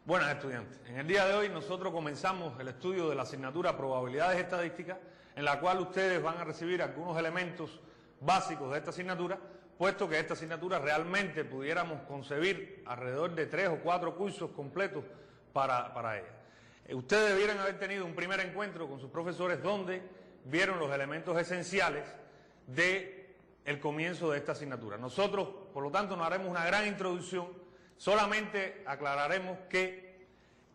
Buenas estudiantes, en el día de hoy nosotros comenzamos el estudio de la asignatura Probabilidades Estadísticas, en la cual ustedes van a recibir algunos elementos básicos de esta asignatura, puesto que esta asignatura realmente pudiéramos concebir alrededor de 3 o 4 cursos completos para ella. Ustedes debieran haber tenido un primer encuentro con sus profesores donde vieron los elementos esenciales del comienzo de esta asignatura. Nosotros, por lo tanto, nos haremos una gran introducción. Solamente aclararemos que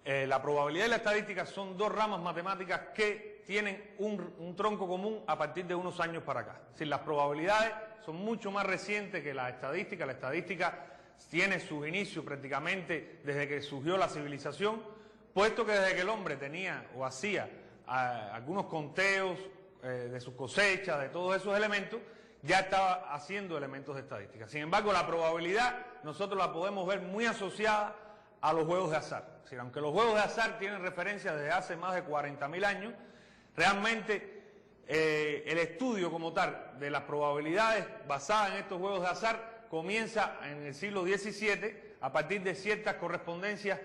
la probabilidad y la estadística son dos ramas matemáticas que tienen un tronco común a partir de unos años para acá. Es decir, las probabilidades son mucho más recientes que la estadística. La estadística tiene sus inicios prácticamente desde que surgió la civilización, puesto que desde que el hombre tenía o hacía algunos conteos de sus cosechas, de todos esos elementos, ya estaba haciendo elementos de estadística. Sin embargo, la probabilidad nosotros la podemos ver muy asociada a los juegos de azar. Es decir, aunque los juegos de azar tienen referencia desde hace más de 40.000 años, realmente el estudio como tal de las probabilidades basadas en estos juegos de azar comienza en el siglo XVII a partir de ciertas correspondencias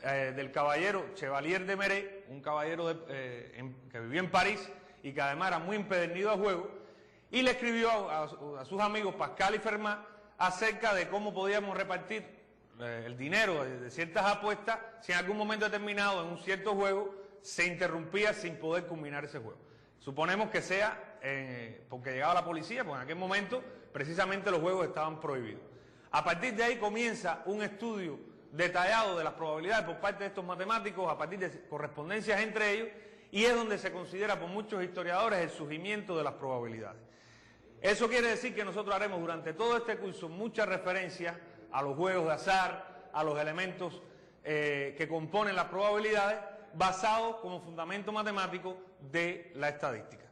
del caballero Chevalier de Méré, un caballero que vivió en París y que además era muy empedernido a juego, y le escribió a sus amigos Pascal y Fermat acerca de cómo podíamos repartir el dinero de ciertas apuestas si en algún momento determinado en un cierto juego se interrumpía sin poder culminar ese juego. Suponemos que sea porque llegaba la policía, porque en aquel momento precisamente los juegos estaban prohibidos. A partir de ahí comienza un estudio detallado de las probabilidades por parte de estos matemáticos a partir de correspondencias entre ellos, y es donde se considera por muchos historiadores el surgimiento de las probabilidades. Eso quiere decir que nosotros haremos durante todo este curso muchas referencias a los juegos de azar, a los elementos que componen las probabilidades, basados como fundamento matemático de la estadística.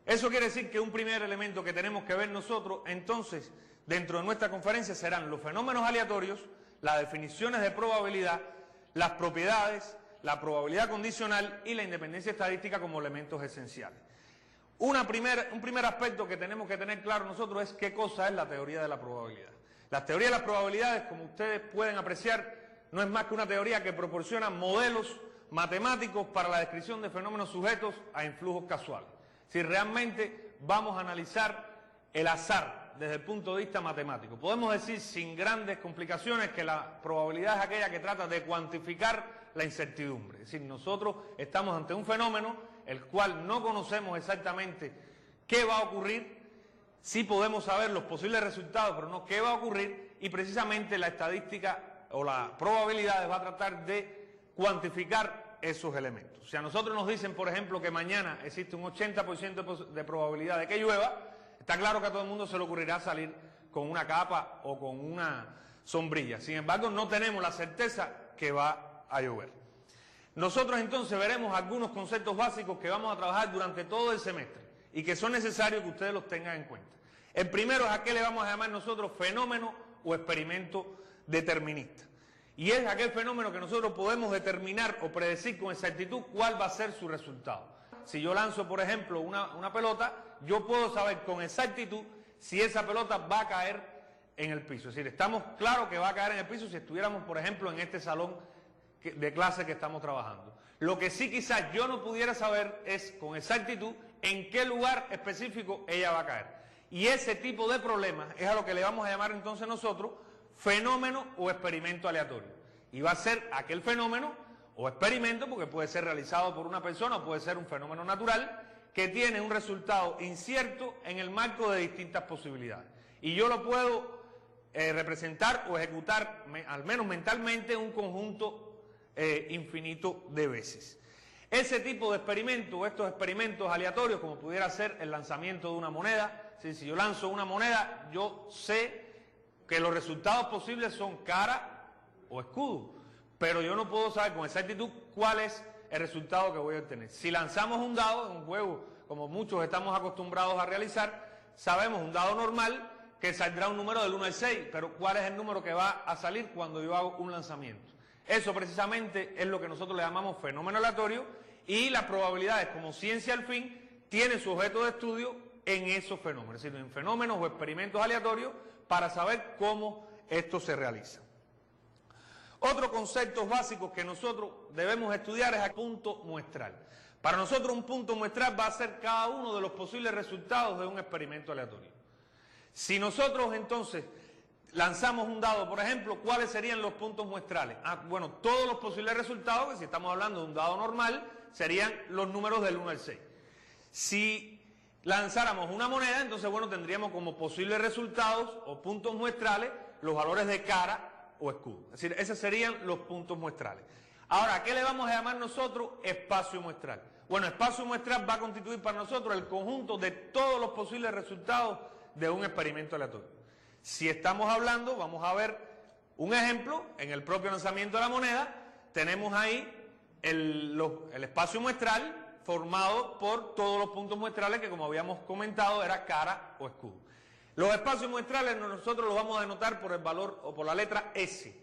Eso quiere decir que un primer elemento que tenemos que ver nosotros, entonces, dentro de nuestra conferencia serán los fenómenos aleatorios, las definiciones de probabilidad, las propiedades, la probabilidad condicional y la independencia estadística como elementos esenciales. Un primer aspecto que tenemos que tener claro nosotros es qué cosa es la teoría de la probabilidad. La teoría de las probabilidades, como ustedes pueden apreciar, no es más que una teoría que proporciona modelos matemáticos para la descripción de fenómenos sujetos a influjos casuales. Si realmente vamos a analizar el azar desde el punto de vista matemático, podemos decir sin grandes complicaciones que la probabilidad es aquella que trata de cuantificar la incertidumbre. Es decir, nosotros estamos ante un fenómeno el cual no conocemos exactamente qué va a ocurrir, sí podemos saber los posibles resultados, pero no qué va a ocurrir, y precisamente la estadística o la probabilidad va a tratar de cuantificar esos elementos. Si a nosotros nos dicen, por ejemplo, que mañana existe un 80% de probabilidad de que llueva, está claro que a todo el mundo se le ocurrirá salir con una capa o con una sombrilla. Sin embargo, no tenemos la certeza que va a llover. Nosotros entonces veremos algunos conceptos básicos que vamos a trabajar durante todo el semestre y que son necesarios que ustedes los tengan en cuenta. El primero es a qué le vamos a llamar nosotros fenómeno o experimento determinista. Y es aquel fenómeno que nosotros podemos determinar o predecir con exactitud cuál va a ser su resultado. Si yo lanzo, por ejemplo, una pelota, yo puedo saber con exactitud si esa pelota va a caer en el piso. Es decir, estamos claros que va a caer en el piso si estuviéramos, por ejemplo, en este salón de clase que estamos trabajando. Lo que sí quizás yo no pudiera saber es con exactitud en qué lugar específico ella va a caer. Y ese tipo de problemas es a lo que le vamos a llamar entonces nosotros fenómeno o experimento aleatorio. Y va a ser aquel fenómeno o experimento, porque puede ser realizado por una persona o puede ser un fenómeno natural, que tiene un resultado incierto en el marco de distintas posibilidades. Y yo lo puedo representar o ejecutar, al menos mentalmente, un conjunto infinito de veces. Ese tipo de experimentos, estos experimentos aleatorios, como pudiera ser el lanzamiento de una moneda, si yo lanzo una moneda, yo sé que los resultados posibles son cara o escudo, pero yo no puedo saber con exactitud cuál es el resultado que voy a obtener. Si lanzamos un dado, en un juego como muchos estamos acostumbrados a realizar, sabemos un dado normal que saldrá un número del 1 al 6, pero ¿cuál es el número que va a salir cuando yo hago un lanzamiento? Eso precisamente es lo que nosotros le llamamos fenómeno aleatorio, y las probabilidades como ciencia al fin tiene su objeto de estudio en esos fenómenos, es decir, en fenómenos o experimentos aleatorios para saber cómo esto se realiza. Otros conceptos básicos que nosotros debemos estudiar es el punto muestral. Para nosotros un punto muestral va a ser cada uno de los posibles resultados de un experimento aleatorio. Si nosotros entonces lanzamos un dado, por ejemplo, ¿cuáles serían los puntos muestrales? Bueno, todos los posibles resultados, que si estamos hablando de un dado normal, serían los números del 1 al 6. Si lanzáramos una moneda, entonces, bueno, tendríamos como posibles resultados o puntos muestrales los valores de cara o escudo. Es decir, esos serían los puntos muestrales. Ahora, ¿a qué le vamos a llamar nosotros espacio muestral? Bueno, espacio muestral va a constituir para nosotros el conjunto de todos los posibles resultados de un experimento aleatorio. Si estamos hablando, vamos a ver un ejemplo, en el propio lanzamiento de la moneda, tenemos ahí el espacio muestral formado por todos los puntos muestrales que, como habíamos comentado, era cara o escudo. Los espacios muestrales nosotros los vamos a denotar por el valor o por la letra S.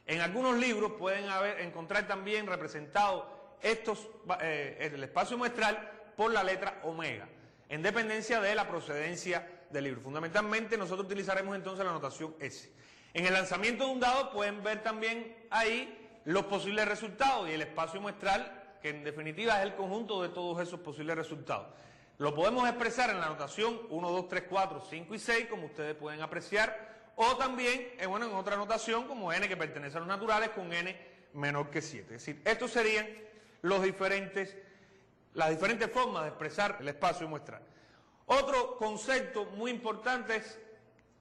En algunos libros pueden encontrar también representados el espacio muestral por la letra omega, en dependencia de la procedencia del libro. Fundamentalmente nosotros utilizaremos entonces la notación S. En el lanzamiento de un dado pueden ver también ahí los posibles resultados y el espacio muestral, que en definitiva es el conjunto de todos esos posibles resultados. Lo podemos expresar en la notación 1, 2, 3, 4, 5 y 6, como ustedes pueden apreciar, o también en otra notación como n que pertenece a los naturales con n menor que 7. Es decir, estos serían las diferentes formas de expresar el espacio muestral. Otro concepto muy importante es,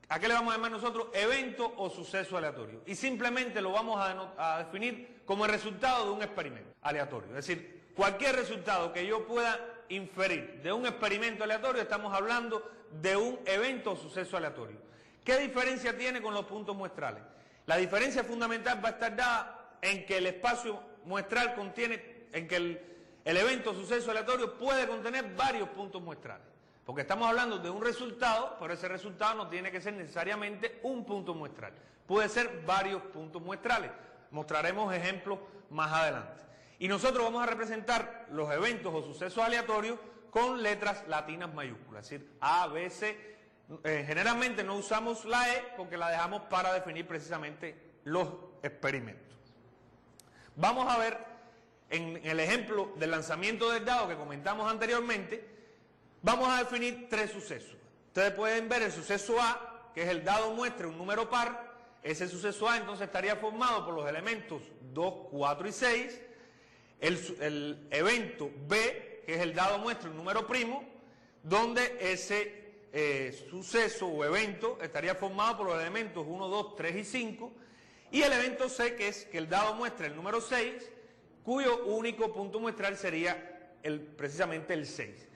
¿a qué le vamos a llamar nosotros? Evento o suceso aleatorio. Y simplemente lo vamos a definir como el resultado de un experimento aleatorio. Es decir, cualquier resultado que yo pueda inferir de un experimento aleatorio, estamos hablando de un evento o suceso aleatorio. ¿Qué diferencia tiene con los puntos muestrales? La diferencia fundamental va a estar dada en que el espacio muestral contiene, en que el evento o suceso aleatorio puede contener varios puntos muestrales. Porque estamos hablando de un resultado, pero ese resultado no tiene que ser necesariamente un punto muestral. Puede ser varios puntos muestrales. Mostraremos ejemplos más adelante. Y nosotros vamos a representar los eventos o sucesos aleatorios con letras latinas mayúsculas, es decir, A, B, C. Generalmente no usamos la E porque la dejamos para definir precisamente los experimentos. Vamos a ver en el ejemplo del lanzamiento del dado que comentamos anteriormente, vamos a definir tres sucesos. Ustedes pueden ver el suceso A, que es el dado muestre un número par. Ese suceso A entonces estaría formado por los elementos 2, 4 y 6. El evento B, que es el dado muestre un número primo, donde ese suceso o evento estaría formado por los elementos 1, 2, 3 y 5. Y el evento C, que es que el dado muestre el número 6, cuyo único punto muestral sería precisamente el 6.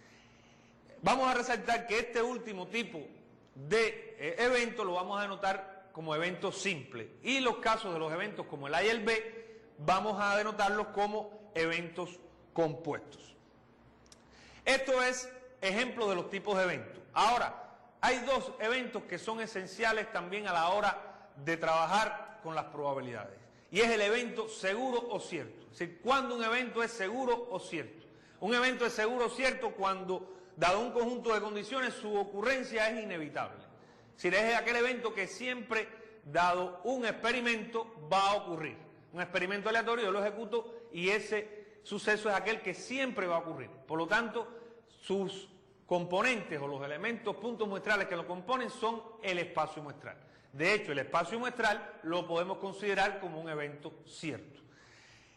Vamos a resaltar que este último tipo de evento lo vamos a denotar como evento simple. Y los casos de los eventos como el A y el B, vamos a denotarlos como eventos compuestos. Esto es ejemplo de los tipos de eventos. Ahora, hay dos eventos que son esenciales también a la hora de trabajar con las probabilidades. Y es el evento seguro o cierto. Es decir, cuando un evento es seguro o cierto. Un evento es seguro o cierto cuando, dado un conjunto de condiciones, su ocurrencia es inevitable. Es decir, es aquel evento que siempre, dado un experimento, va a ocurrir. Un experimento aleatorio, yo lo ejecuto y ese suceso es aquel que siempre va a ocurrir. Por lo tanto, sus componentes o los elementos, puntos muestrales que lo componen son el espacio muestral. De hecho, el espacio muestral lo podemos considerar como un evento cierto.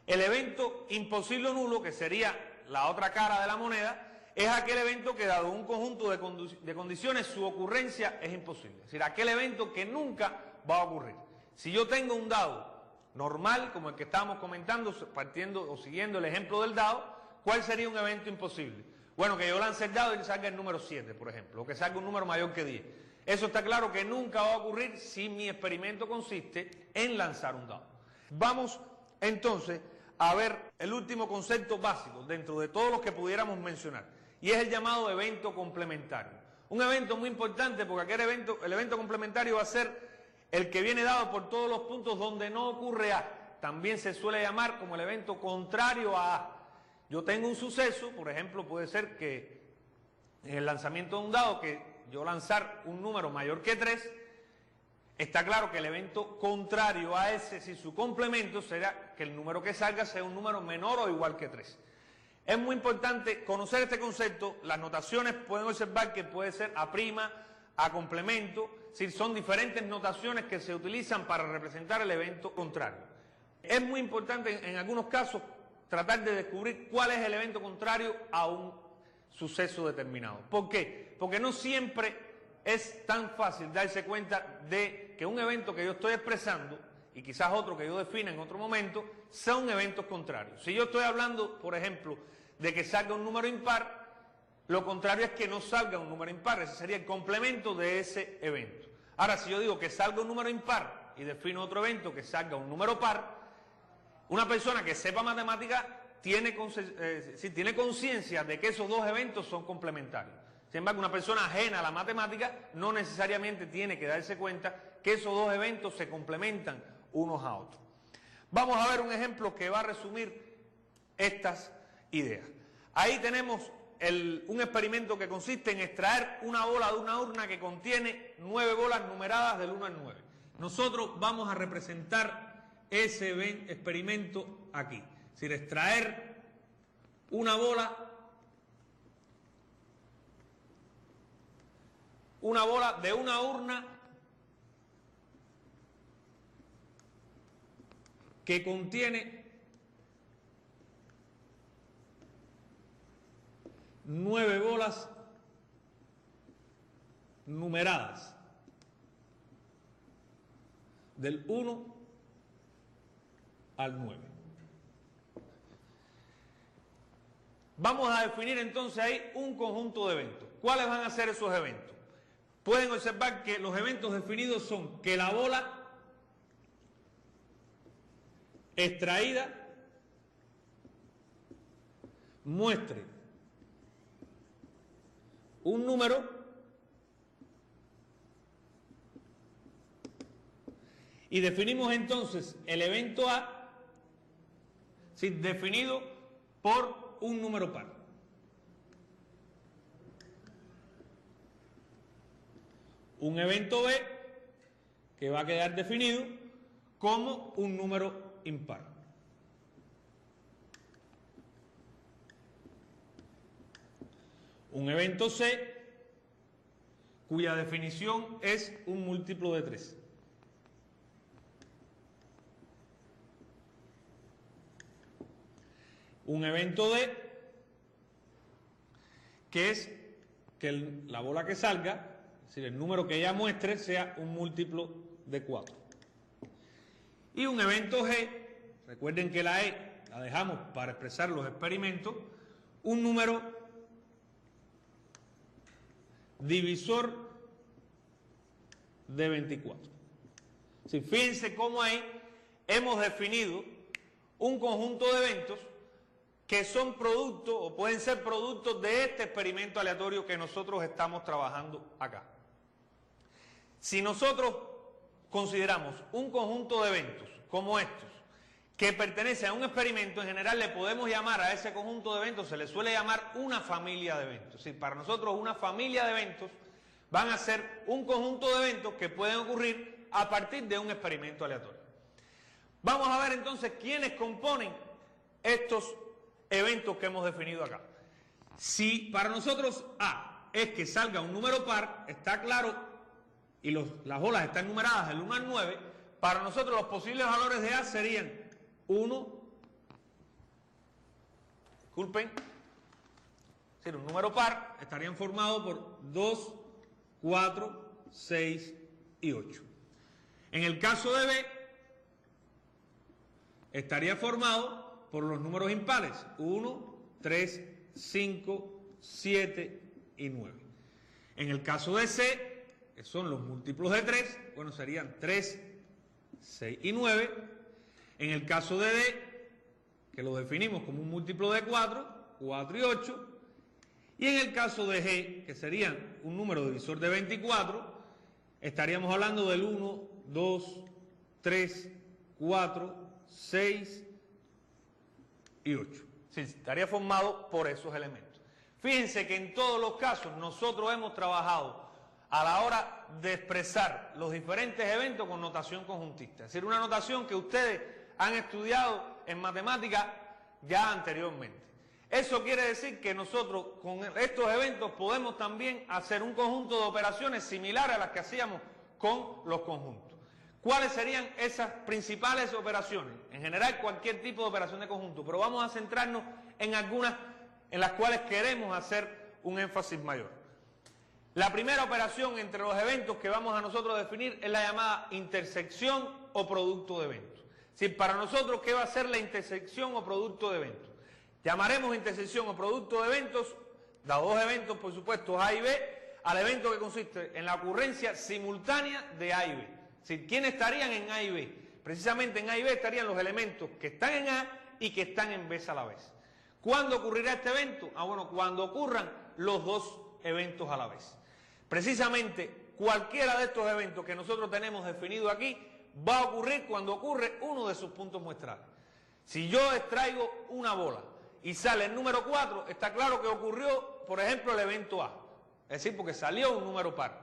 El evento imposible o nulo, que sería la otra cara de la moneda, es aquel evento que, dado un conjunto de condiciones, su ocurrencia es imposible. Es decir, aquel evento que nunca va a ocurrir. Si yo tengo un dado normal, como el que estábamos comentando, partiendo o siguiendo el ejemplo del dado, ¿cuál sería un evento imposible? Bueno, que yo lance el dado y salga el número 7, por ejemplo, o que salga un número mayor que 10. Eso está claro que nunca va a ocurrir si mi experimento consiste en lanzar un dado. Vamos entonces a ver el último concepto básico dentro de todos los que pudiéramos mencionar, y es el llamado evento complementario. Un evento muy importante porque el evento complementario va a ser el que viene dado por todos los puntos donde no ocurre A. También se suele llamar como el evento contrario a A. Yo tengo un suceso, por ejemplo, puede ser que en el lanzamiento de un dado, que yo lanzar un número mayor que 3, está claro que el evento contrario a ese, si su complemento será que el número que salga sea un número menor o igual que 3. Es muy importante conocer este concepto. Las notaciones pueden observar que puede ser a prima, a complemento, si son diferentes notaciones que se utilizan para representar el evento contrario. Es muy importante en algunos casos tratar de descubrir cuál es el evento contrario a un suceso determinado. ¿Por qué? Porque no siempre es tan fácil darse cuenta de que un evento que yo estoy expresando y quizás otro que yo defina en otro momento son eventos contrarios. Si yo estoy hablando, por ejemplo, de que salga un número impar, lo contrario es que no salga un número impar, ese sería el complemento de ese evento. Ahora, si yo digo que salga un número impar y defino otro evento que salga un número par, una persona que sepa matemáticas tiene conciencia de que esos dos eventos son complementarios. Sin embargo, una persona ajena a la matemática no necesariamente tiene que darse cuenta que esos dos eventos se complementan unos a otros. Vamos a ver un ejemplo que va a resumir estas ideas. Ahí tenemos un experimento que consiste en extraer una bola de una urna que contiene 9 bolas numeradas del 1 al 9. Nosotros vamos a representar ese experimento aquí. Es decir, extraer una bola de una urna que contiene 9 bolas numeradas del 1 al 9. Vamos a definir entonces ahí un conjunto de eventos. ¿Cuáles van a ser esos eventos? Pueden observar que los eventos definidos son que la bola extraída muestre un número y definimos entonces el evento A definido por un número par. Un evento B que va a quedar definido como un número impar. Un evento C cuya definición es un múltiplo de 3. Un evento D que es que la bola que salga, es decir, el número que ella muestre, sea un múltiplo de 4. Y un evento G, recuerden que la E la dejamos para expresar los experimentos, un número divisor de 24. Sí, fíjense cómo ahí hemos definido un conjunto de eventos que son productos o pueden ser productos de este experimento aleatorio que nosotros estamos trabajando acá. Si nosotros consideramos un conjunto de eventos como estos que pertenecen a un experimento, en general le podemos llamar a ese conjunto de eventos, se le suele llamar una familia de eventos. Es decir, para nosotros una familia de eventos van a ser un conjunto de eventos que pueden ocurrir a partir de un experimento aleatorio. Vamos a ver entonces quiénes componen estos eventos que hemos definido acá. Si para nosotros A es que salga un número par, está claro, y las bolas están numeradas del 1 al 9, para nosotros los posibles valores de A serían 1, disculpen, es decir, un número par estarían formados por 2, 4, 6 y 8. En el caso de B, estaría formado por los números impares, 1, 3, 5, 7 y 9. En el caso de C, que son los múltiplos de 3, bueno, serían 3, 6 y 9. En el caso de D, que lo definimos como un múltiplo de 4, 4 y 8. Y en el caso de G, que serían un número divisor de 24, estaríamos hablando del 1, 2, 3, 4, 6 y 8. Sí, estaría formado por esos elementos. Fíjense que en todos los casos nosotros hemos trabajado a la hora de expresar los diferentes eventos con notación conjuntista. Es decir, una notación que ustedes han estudiado en matemáticas ya anteriormente. Eso quiere decir que nosotros con estos eventos podemos también hacer un conjunto de operaciones similares a las que hacíamos con los conjuntos. ¿Cuáles serían esas principales operaciones? En general, cualquier tipo de operación de conjunto, pero vamos a centrarnos en algunas en las cuales queremos hacer un énfasis mayor. La primera operación entre los eventos que vamos a nosotros a definir es la llamada intersección o producto de eventos. Es decir, para nosotros, ¿qué va a ser la intersección o producto de eventos? Llamaremos intersección o producto de eventos, dados dos eventos, por supuesto, A y B, al evento que consiste en la ocurrencia simultánea de A y B. Es decir, ¿quiénes estarían en A y B? Precisamente en A y B estarían los elementos que están en A y que están en B a la vez. ¿Cuándo ocurrirá este evento? Bueno, cuando ocurran los dos eventos a la vez. Precisamente, cualquiera de estos eventos que nosotros tenemos definido aquí va a ocurrir cuando ocurre uno de sus puntos muestrales. Si yo extraigo una bola y sale el número 4, está claro que ocurrió, por ejemplo, el evento A. Es decir, porque salió un número par.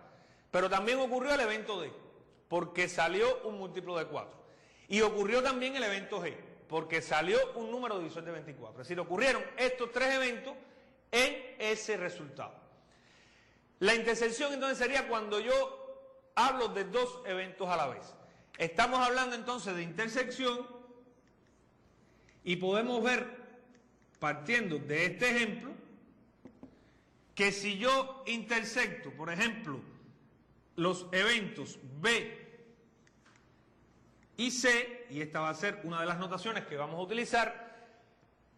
Pero también ocurrió el evento D, porque salió un múltiplo de 4. Y ocurrió también el evento G, porque salió un número divisor de 24. Es decir, ocurrieron estos tres eventos en ese resultado. La intersección entonces sería cuando yo hablo de dos eventos a la vez. Estamos hablando entonces de intersección y podemos ver, partiendo de este ejemplo, que si yo intersecto, por ejemplo, los eventos B y C, y esta va a ser una de las notaciones que vamos a utilizar,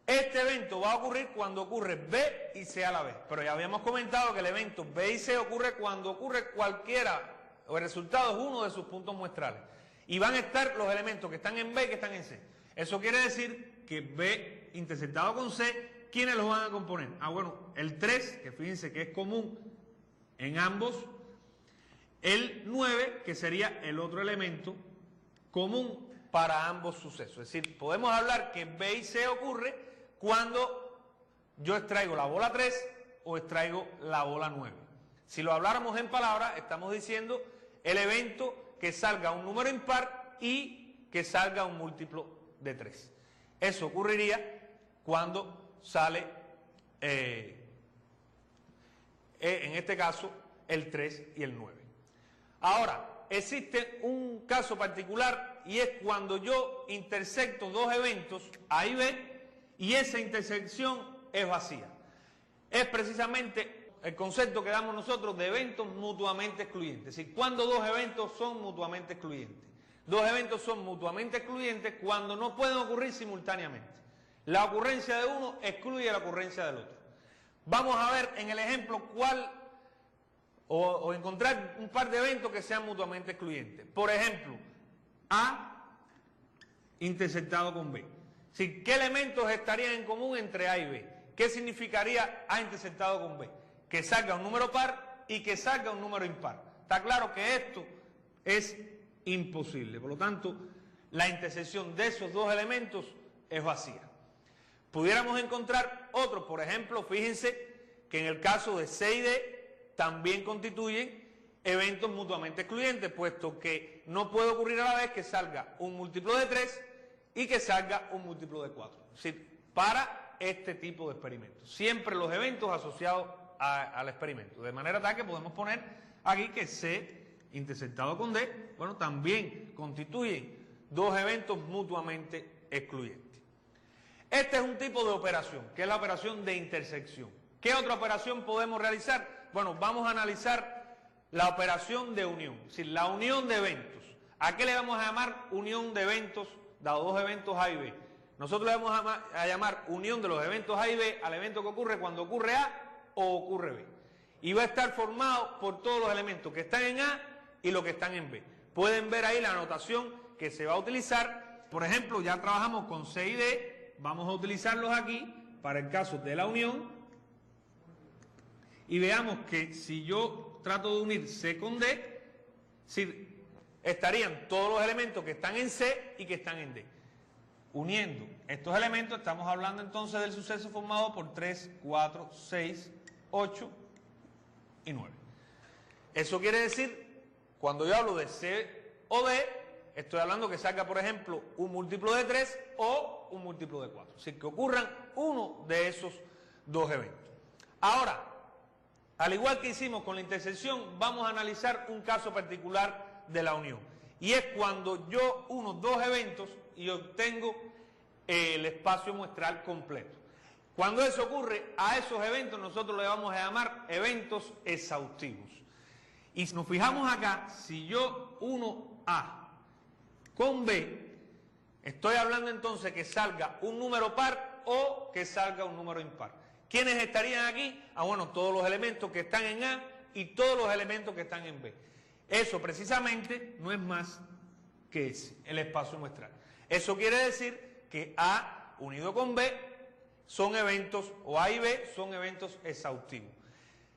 este evento va a ocurrir cuando ocurre B y C a la vez. Pero ya habíamos comentado que el evento B y C ocurre cuando ocurre cualquiera, o el resultado es uno de sus puntos muestrales. Y van a estar los elementos que están en B y que están en C. Eso quiere decir que B intersectado con C, ¿quiénes los van a componer? Bueno, el 3, que fíjense que es común en ambos, el 9, que sería el otro elemento común para ambos sucesos. Es decir, podemos hablar que B y C ocurre cuando yo extraigo la bola 3 o extraigo la bola 9. Si lo habláramos en palabras, estamos diciendo el evento que salga un número impar y que salga un múltiplo de 3. Eso ocurriría cuando sale, en este caso, el 3 y el 9. Ahora, existe un caso particular y es cuando yo intersecto dos eventos, A y B, y esa intersección es vacía. Es precisamente el concepto que damos nosotros de eventos mutuamente excluyentes. Es decir, cuando dos eventos son mutuamente excluyentes. Dos eventos son mutuamente excluyentes cuando no pueden ocurrir simultáneamente. La ocurrencia de uno excluye la ocurrencia del otro. Vamos a ver en el ejemplo cuál, o encontrar un par de eventos que sean mutuamente excluyentes. Por ejemplo, A intersectado con B. Sí, ¿qué elementos estarían en común entre A y B? ¿Qué significaría A intersectado con B? Que salga un número par y que salga un número impar. Está claro que esto es imposible. Por lo tanto, la intersección de esos dos elementos es vacía. Pudiéramos encontrar otros, por ejemplo, fíjense que en el caso de C y D también constituyen eventos mutuamente excluyentes, puesto que no puede ocurrir a la vez que salga un múltiplo de 3 y que salga un múltiplo de 4. Es decir, para este tipo de experimentos. Siempre los eventos asociados al experimento. De manera tal que podemos poner aquí que C intersectado con D, bueno, también constituyen dos eventos mutuamente excluyentes. Este es un tipo de operación, que es la operación de intersección. ¿Qué otra operación podemos realizar? Bueno, vamos a analizar la operación de unión, es decir, la unión de eventos. ¿A qué le vamos a llamar unión de eventos, dado dos eventos A y B? Nosotros le vamos a llamar unión de los eventos A y B al evento que ocurre cuando ocurre A o ocurre B. Y va a estar formado por todos los elementos que están en A y los que están en B. Pueden ver ahí la anotación que se va a utilizar. Por ejemplo, ya trabajamos con C y D, vamos a utilizarlos aquí para el caso de la unión. Y veamos que si yo trato de unir C con D, sí, estarían todos los elementos que están en C y que están en D. Uniendo estos elementos, estamos hablando entonces del suceso formado por 3, 4, 6, 8 y 9. Eso quiere decir, cuando yo hablo de C o D, estoy hablando que salga, por ejemplo, un múltiplo de 3 o un múltiplo de 4. Es decir, que ocurran uno de esos dos eventos. Ahora, al igual que hicimos con la intersección, vamos a analizar un caso particular de la unión. Y es cuando yo uno dos eventos y obtengo el espacio muestral completo. Cuando eso ocurre, a esos eventos nosotros le vamos a llamar eventos exhaustivos. Y si nos fijamos acá, si yo uno A con B, estoy hablando entonces que salga un número par o que salga un número impar. ¿Quiénes estarían aquí? Bueno, todos los elementos que están en A y todos los elementos que están en B. Eso precisamente no es más que ese, el espacio muestral. Eso quiere decir que A unido con B son eventos, o A y B son eventos exhaustivos.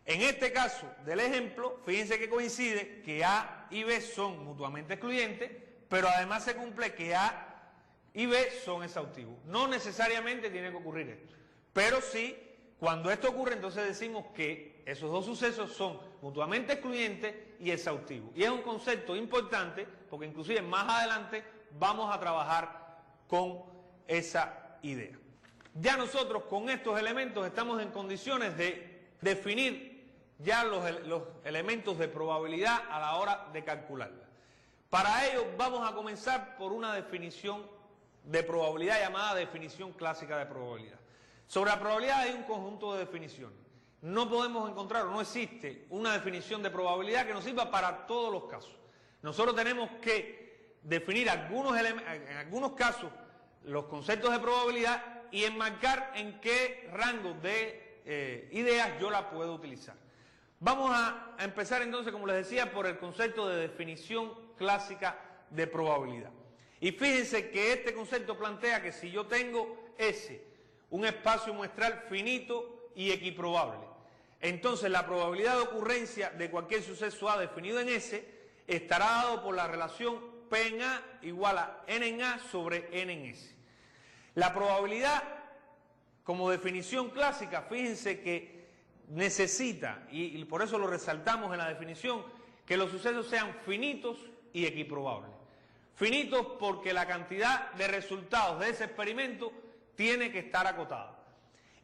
En este caso del ejemplo, fíjense que coincide que A y B son mutuamente excluyentes, pero además se cumple que A y B son exhaustivos. No necesariamente tiene que ocurrir esto, pero sí, cuando esto ocurre, entonces decimos que esos dos sucesos son mutuamente excluyentes y exhaustivos. Y es un concepto importante, porque inclusive más adelante vamos a trabajar con esa idea. Ya nosotros con estos elementos estamos en condiciones de definir ya los elementos de probabilidad a la hora de calcularla. Para ello vamos a comenzar por una definición de probabilidad llamada definición clásica de probabilidad. Sobre la probabilidad hay un conjunto de definiciones. No podemos encontrar, o no existe una definición de probabilidad que nos sirva para todos los casos. Nosotros tenemos que definir en algunos casos los conceptos de probabilidad y enmarcar en qué rango de ideas yo la puedo utilizar. Vamos a empezar entonces, como les decía, por el concepto de definición clásica de probabilidad. Y fíjense que este concepto plantea que si yo tengo S, un espacio muestral finito y equiprobable, entonces la probabilidad de ocurrencia de cualquier suceso A definido en S estará dado por la relación P en A igual a N en A sobre N en S. La probabilidad, como definición clásica, fíjense que necesita, y por eso lo resaltamos en la definición, que los sucesos sean finitos y equiprobables. Finitos porque la cantidad de resultados de ese experimento tiene que estar acotada.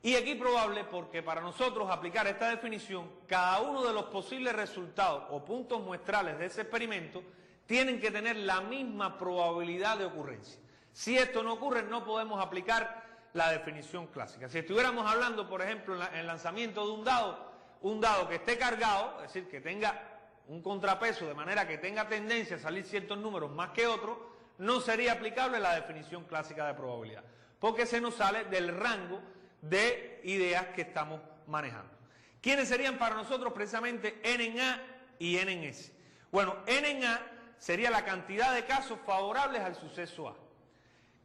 Y equiprobable porque para nosotros aplicar esta definición, cada uno de los posibles resultados o puntos muestrales de ese experimento tienen que tener la misma probabilidad de ocurrencia. Si esto no ocurre, no podemos aplicar la definición clásica. Si estuviéramos hablando, por ejemplo, en el lanzamiento de un dado que esté cargado, es decir, que tenga un contrapeso de manera que tenga tendencia a salir ciertos números más que otros, no sería aplicable la definición clásica de probabilidad, porque se nos sale del rango de ideas que estamos manejando. ¿Quiénes serían para nosotros precisamente N en A y N en S? Bueno, N en A sería la cantidad de casos favorables al suceso A,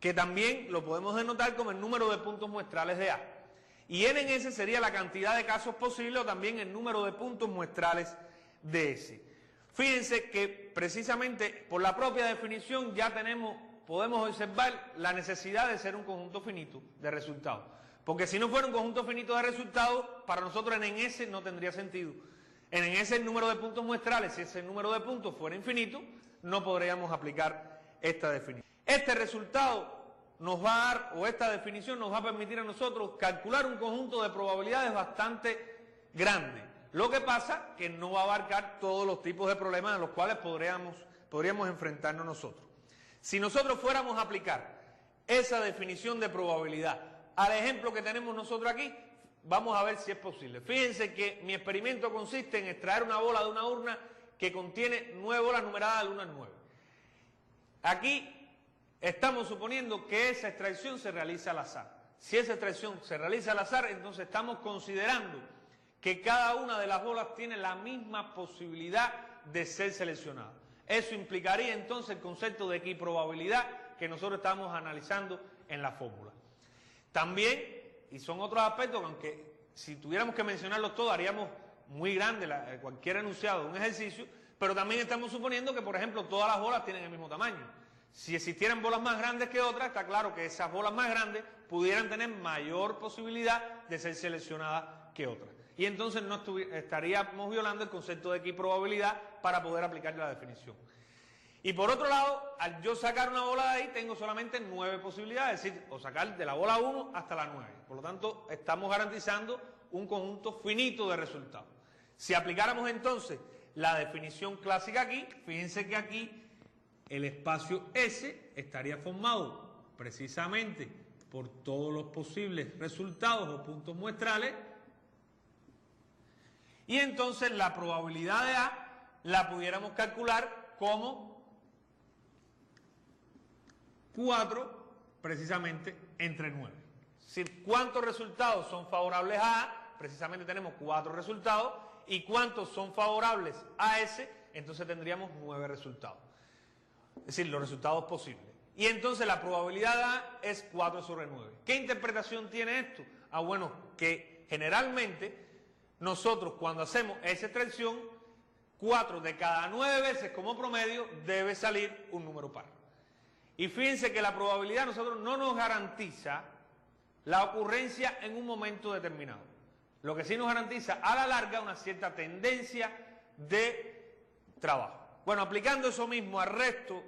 que también lo podemos denotar como el número de puntos muestrales de A. Y N en S sería la cantidad de casos posibles o también el número de puntos muestrales de S. Fíjense que precisamente por la propia definición ya podemos observar la necesidad de ser un conjunto finito de resultados. Porque si no fuera un conjunto finito de resultados, para nosotros N en S no tendría sentido. N en S es el número de puntos muestrales. Si ese número de puntos fuera infinito, no podríamos aplicar esta definición. Este resultado nos va a dar, o esta definición nos va a permitir a nosotros calcular un conjunto de probabilidades bastante grande. Lo que pasa que no va a abarcar todos los tipos de problemas a los cuales podríamos enfrentarnos nosotros. Si nosotros fuéramos a aplicar esa definición de probabilidad al ejemplo que tenemos nosotros aquí, vamos a ver si es posible. Fíjense que mi experimento consiste en extraer una bola de una urna que contiene 9 bolas numeradas del 1 al 9. Aquí estamos suponiendo que esa extracción se realiza al azar. Si esa extracción se realiza al azar, entonces estamos considerando que cada una de las bolas tiene la misma posibilidad de ser seleccionada. Eso implicaría entonces el concepto de equiprobabilidad que nosotros estamos analizando en la fórmula. También, y son otros aspectos que aunque si tuviéramos que mencionarlos todos haríamos muy grande cualquier enunciado de un ejercicio, pero también estamos suponiendo que, por ejemplo, todas las bolas tienen el mismo tamaño. Si existieran bolas más grandes que otras, está claro que esas bolas más grandes pudieran tener mayor posibilidad de ser seleccionadas que otras. y entonces no estaríamos violando el concepto de equiprobabilidad para poder aplicar la definición. Y por otro lado, al yo sacar una bola de ahí, tengo solamente 9 posibilidades, es decir, o sacar de la bola 1 hasta la 9. Por lo tanto, estamos garantizando un conjunto finito de resultados. Si aplicáramos entonces la definición clásica aquí, fíjense que aquí el espacio S estaría formado precisamente por todos los posibles resultados o puntos muestrales, y entonces la probabilidad de A la pudiéramos calcular como 4 precisamente entre 9. Es decir, ¿cuántos resultados son favorables a A? Precisamente tenemos 4 resultados. ¿Y cuántos son favorables a S? Entonces tendríamos 9 resultados. Es decir, los resultados posibles. Y entonces la probabilidad de A es 4 sobre 9. ¿Qué interpretación tiene esto? Bueno, que generalmente nosotros cuando hacemos esa extracción, 4 de cada 9 veces como promedio debe salir un número par. Y fíjense que la probabilidad a nosotros no nos garantiza la ocurrencia en un momento determinado. Lo que sí nos garantiza a la larga una cierta tendencia de trabajo. Bueno, aplicando eso mismo al resto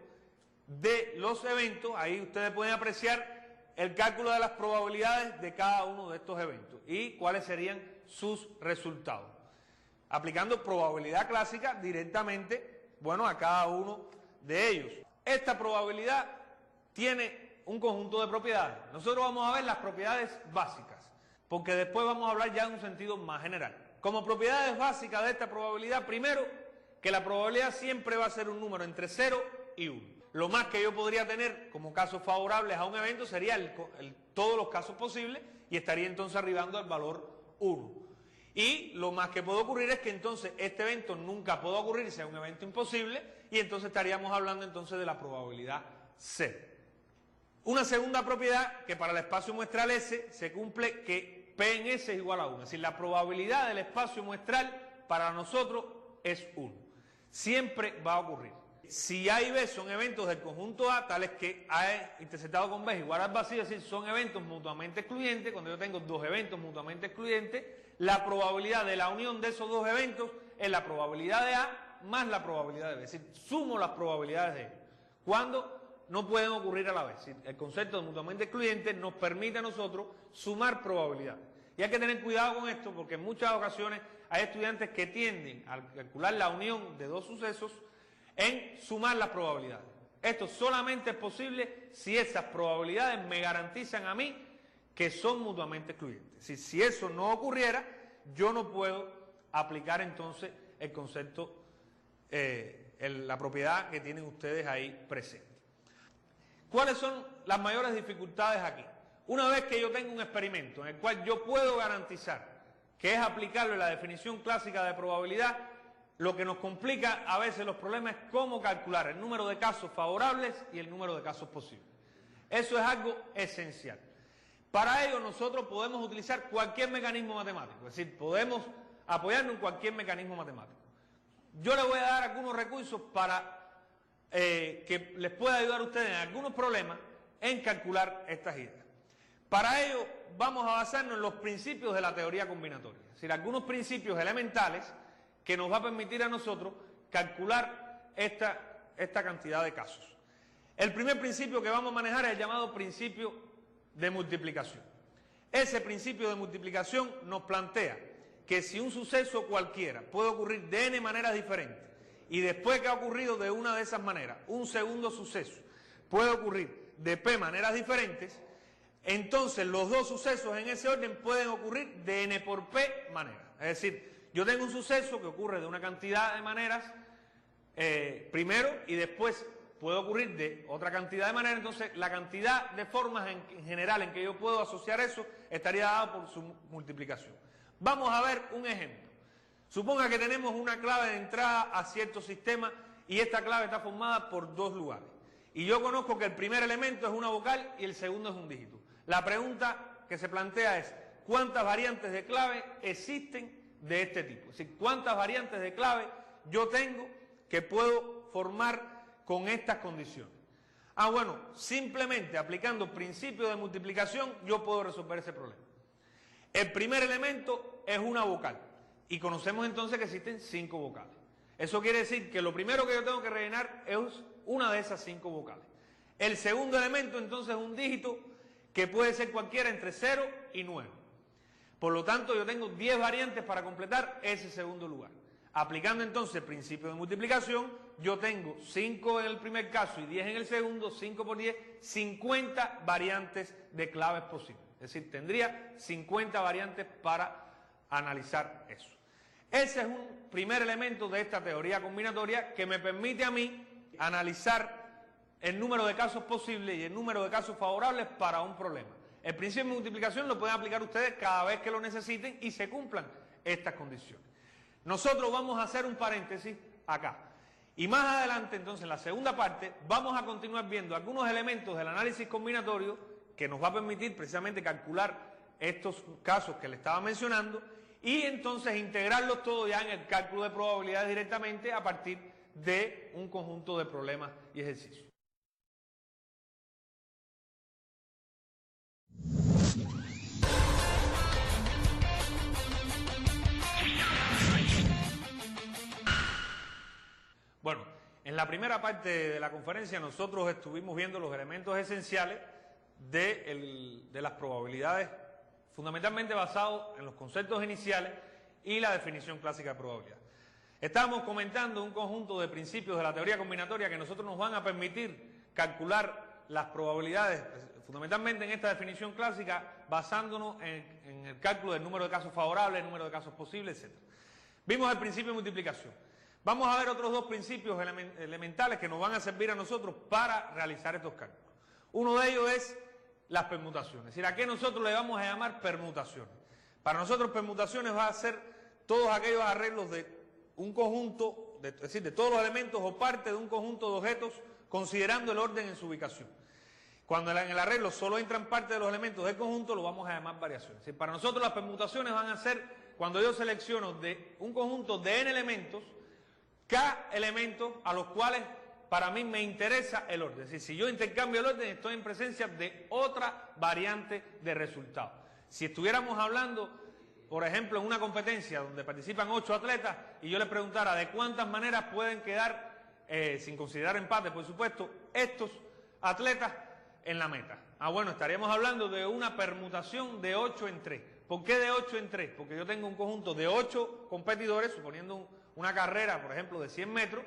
de los eventos, ahí ustedes pueden apreciar el cálculo de las probabilidades de cada uno de estos eventos y cuáles serían sus resultados. Aplicando probabilidad clásica directamente, bueno, a cada uno de ellos. Esta probabilidad tiene un conjunto de propiedades. Nosotros vamos a ver las propiedades básicas, porque después vamos a hablar ya en un sentido más general. Como propiedades básicas de esta probabilidad, primero, que la probabilidad siempre va a ser un número entre 0 y 1. Lo más que yo podría tener como casos favorables a un evento sería todos los casos posibles y estaría entonces arribando al valor 1. Y lo más que puede ocurrir es que entonces este evento nunca puede ocurrir, sea un evento imposible, y entonces estaríamos hablando entonces de la probabilidad 0. Una segunda propiedad que para el espacio muestral S se cumple que P en S es igual a 1. Es decir, la probabilidad del espacio muestral para nosotros es 1. Siempre va a ocurrir. Si A y B son eventos del conjunto A, tales que A interceptado con B es igual al vacío, es decir, son eventos mutuamente excluyentes, cuando yo tengo dos eventos mutuamente excluyentes, la probabilidad de la unión de esos dos eventos es la probabilidad de A más la probabilidad de B. Es decir, sumo las probabilidades de ellos. Cuando no pueden ocurrir a la vez. El concepto de mutuamente excluyente nos permite a nosotros sumar probabilidades. Y hay que tener cuidado con esto porque en muchas ocasiones hay estudiantes que tienden a calcular la unión de dos sucesos en sumar las probabilidades. Esto solamente es posible si esas probabilidades me garantizan a mí que son mutuamente excluyentes. Si eso no ocurriera, yo no puedo aplicar entonces el concepto, la propiedad que tienen ustedes ahí presente. ¿Cuáles son las mayores dificultades aquí? Una vez que yo tengo un experimento en el cual yo puedo garantizar que es aplicable la definición clásica de probabilidad, lo que nos complica a veces los problemas es cómo calcular el número de casos favorables y el número de casos posibles. Eso es algo esencial. Para ello nosotros podemos utilizar cualquier mecanismo matemático, es decir, podemos apoyarnos en cualquier mecanismo matemático. Yo les voy a dar algunos recursos para que les pueda ayudar a ustedes en algunos problemas en calcular estas ideas. Para ello vamos a basarnos en los principios de la teoría combinatoria, es decir, algunos principios elementales que nos va a permitir a nosotros calcular esta cantidad de casos. El primer principio que vamos a manejar es el llamado principio de multiplicación. Ese principio de multiplicación nos plantea que si un suceso cualquiera puede ocurrir de n maneras diferentes y después que ha ocurrido de una de esas maneras, un segundo suceso puede ocurrir de p maneras diferentes, entonces los dos sucesos en ese orden pueden ocurrir de n por p maneras. Es decir, yo tengo un suceso que ocurre de una cantidad de maneras primero y después puede ocurrir de otra cantidad de maneras, entonces la cantidad de formas en general en que yo puedo asociar eso estaría dada por su multiplicación. Vamos a ver un ejemplo. Suponga que tenemos una clave de entrada a cierto sistema y esta clave está formada por dos lugares. Y yo conozco que el primer elemento es una vocal y el segundo es un dígito. La pregunta que se plantea es, ¿cuántas variantes de clave existen de este tipo? Es decir, ¿cuántas variantes de clave yo tengo que puedo formar con estas condiciones? Bueno, simplemente aplicando principio de multiplicación yo puedo resolver ese problema. El primer elemento es una vocal y conocemos entonces que existen 5 vocales. Eso quiere decir que lo primero que yo tengo que rellenar es una de esas 5 vocales. El segundo elemento entonces es un dígito que puede ser cualquiera entre 0 y 9. Por lo tanto, yo tengo 10 variantes para completar ese segundo lugar. Aplicando entonces el principio de multiplicación, yo tengo 5 en el primer caso y 10 en el segundo, 5 por 10, 50 variantes de claves posibles. Es decir, tendría 50 variantes para analizar eso. Ese es un primer elemento de esta teoría combinatoria que me permite a mí analizar el número de casos posibles y el número de casos favorables para un problema. El principio de multiplicación lo pueden aplicar ustedes cada vez que lo necesiten y se cumplan estas condiciones. Nosotros vamos a hacer un paréntesis acá. Y más adelante, entonces, en la segunda parte, vamos a continuar viendo algunos elementos del análisis combinatorio que nos va a permitir precisamente calcular estos casos que le estaba mencionando y entonces integrarlos todos ya en el cálculo de probabilidades directamente a partir de un conjunto de problemas y ejercicios. Bueno, en la primera parte de la conferencia nosotros estuvimos viendo los elementos esenciales de las probabilidades, fundamentalmente basados en los conceptos iniciales y la definición clásica de probabilidad. Estábamos comentando un conjunto de principios de la teoría combinatoria que nosotros nos van a permitir calcular las probabilidades, fundamentalmente en esta definición clásica, basándonos en el cálculo del número de casos favorables, el número de casos posibles, etc. Vimos el principio de multiplicación. Vamos a ver otros 2 principios elementales que nos van a servir a nosotros para realizar estos cálculos. Uno de ellos es las permutaciones. Es decir, ¿a qué nosotros le vamos a llamar permutaciones? Para nosotros permutaciones va a ser todos aquellos arreglos de un conjunto, es decir, de todos los elementos o parte de un conjunto de objetos considerando el orden en su ubicación. Cuando en el arreglo solo entran parte de los elementos del conjunto, lo vamos a llamar variaciones. Es decir, para nosotros las permutaciones van a ser cuando yo selecciono de un conjunto de n elementos, k elementos a los cuales para mí me interesa el orden. Es decir, si yo intercambio el orden, estoy en presencia de otra variante de resultado. Si estuviéramos hablando, por ejemplo, en una competencia donde participan 8 atletas y yo les preguntara de cuántas maneras pueden quedar, sin considerar empate, por supuesto, estos atletas en la meta. Bueno, estaríamos hablando de una permutación de 8 en 3. ¿Por qué de 8 en 3? Porque yo tengo un conjunto de 8 competidores, suponiendo una carrera, por ejemplo, de 100 metros,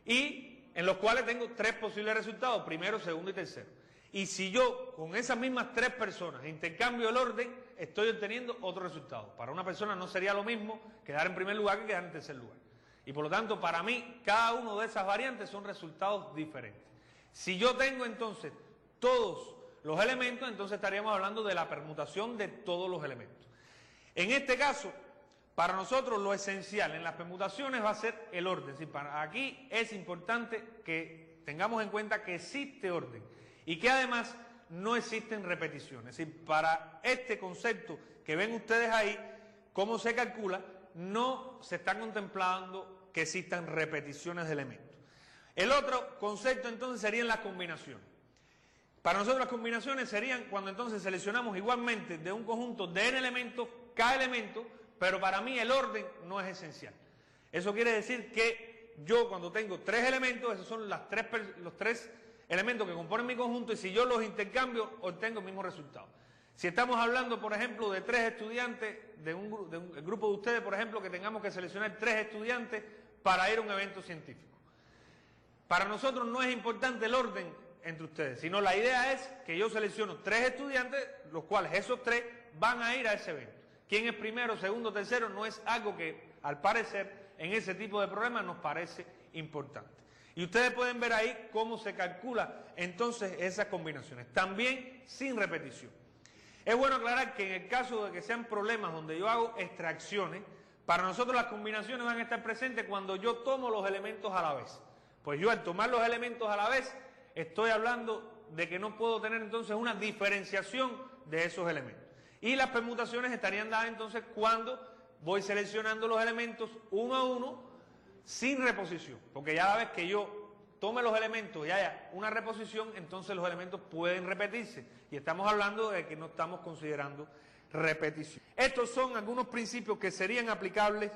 y en los cuales tengo 3 posibles resultados, primero, segundo y tercero. Y si yo, con esas mismas 3 personas, intercambio el orden, estoy obteniendo otro resultado. Para una persona no sería lo mismo quedar en primer lugar que quedar en tercer lugar. Y por lo tanto, para mí, cada uno de esas variantes son resultados diferentes. Si yo tengo entonces todos los elementos, entonces estaríamos hablando de la permutación de todos los elementos. En este caso, para nosotros lo esencial en las permutaciones va a ser el orden. Es decir, aquí es importante que tengamos en cuenta que existe orden y que además no existen repeticiones. Es decir, para este concepto que ven ustedes ahí, cómo se calcula, no se está contemplando que existan repeticiones de elementos. El otro concepto entonces serían las combinaciones. Para nosotros las combinaciones serían cuando entonces seleccionamos igualmente de un conjunto de n elementos, k elementos, pero para mí el orden no es esencial. Eso quiere decir que yo cuando tengo 3 elementos, esos son los 3 elementos que componen mi conjunto, y si yo los intercambio, obtengo el mismo resultado. Si estamos hablando, por ejemplo, de 3 estudiantes, el grupo de ustedes, por ejemplo, que tengamos que seleccionar 3 estudiantes para ir a un evento científico. Para nosotros no es importante el orden entre ustedes, sino la idea es que yo selecciono 3 estudiantes, los cuales esos 3 van a ir a ese evento. Quién es primero, segundo, tercero, no es algo que, al parecer, en ese tipo de problemas nos parece importante. Y ustedes pueden ver ahí cómo se calcula entonces esas combinaciones, también sin repetición. Es bueno aclarar que en el caso de que sean problemas donde yo hago extracciones, para nosotros las combinaciones van a estar presentes cuando yo tomo los elementos a la vez. Pues yo al tomar los elementos a la vez, estoy hablando de que no puedo tener entonces una diferenciación de esos elementos. Y las permutaciones estarían dadas entonces cuando voy seleccionando los elementos uno a uno sin reposición. Porque ya la vez que yo tome los elementos y haya una reposición, entonces los elementos pueden repetirse. Y estamos hablando de que no estamos considerando repetición. Estos son algunos principios que serían aplicables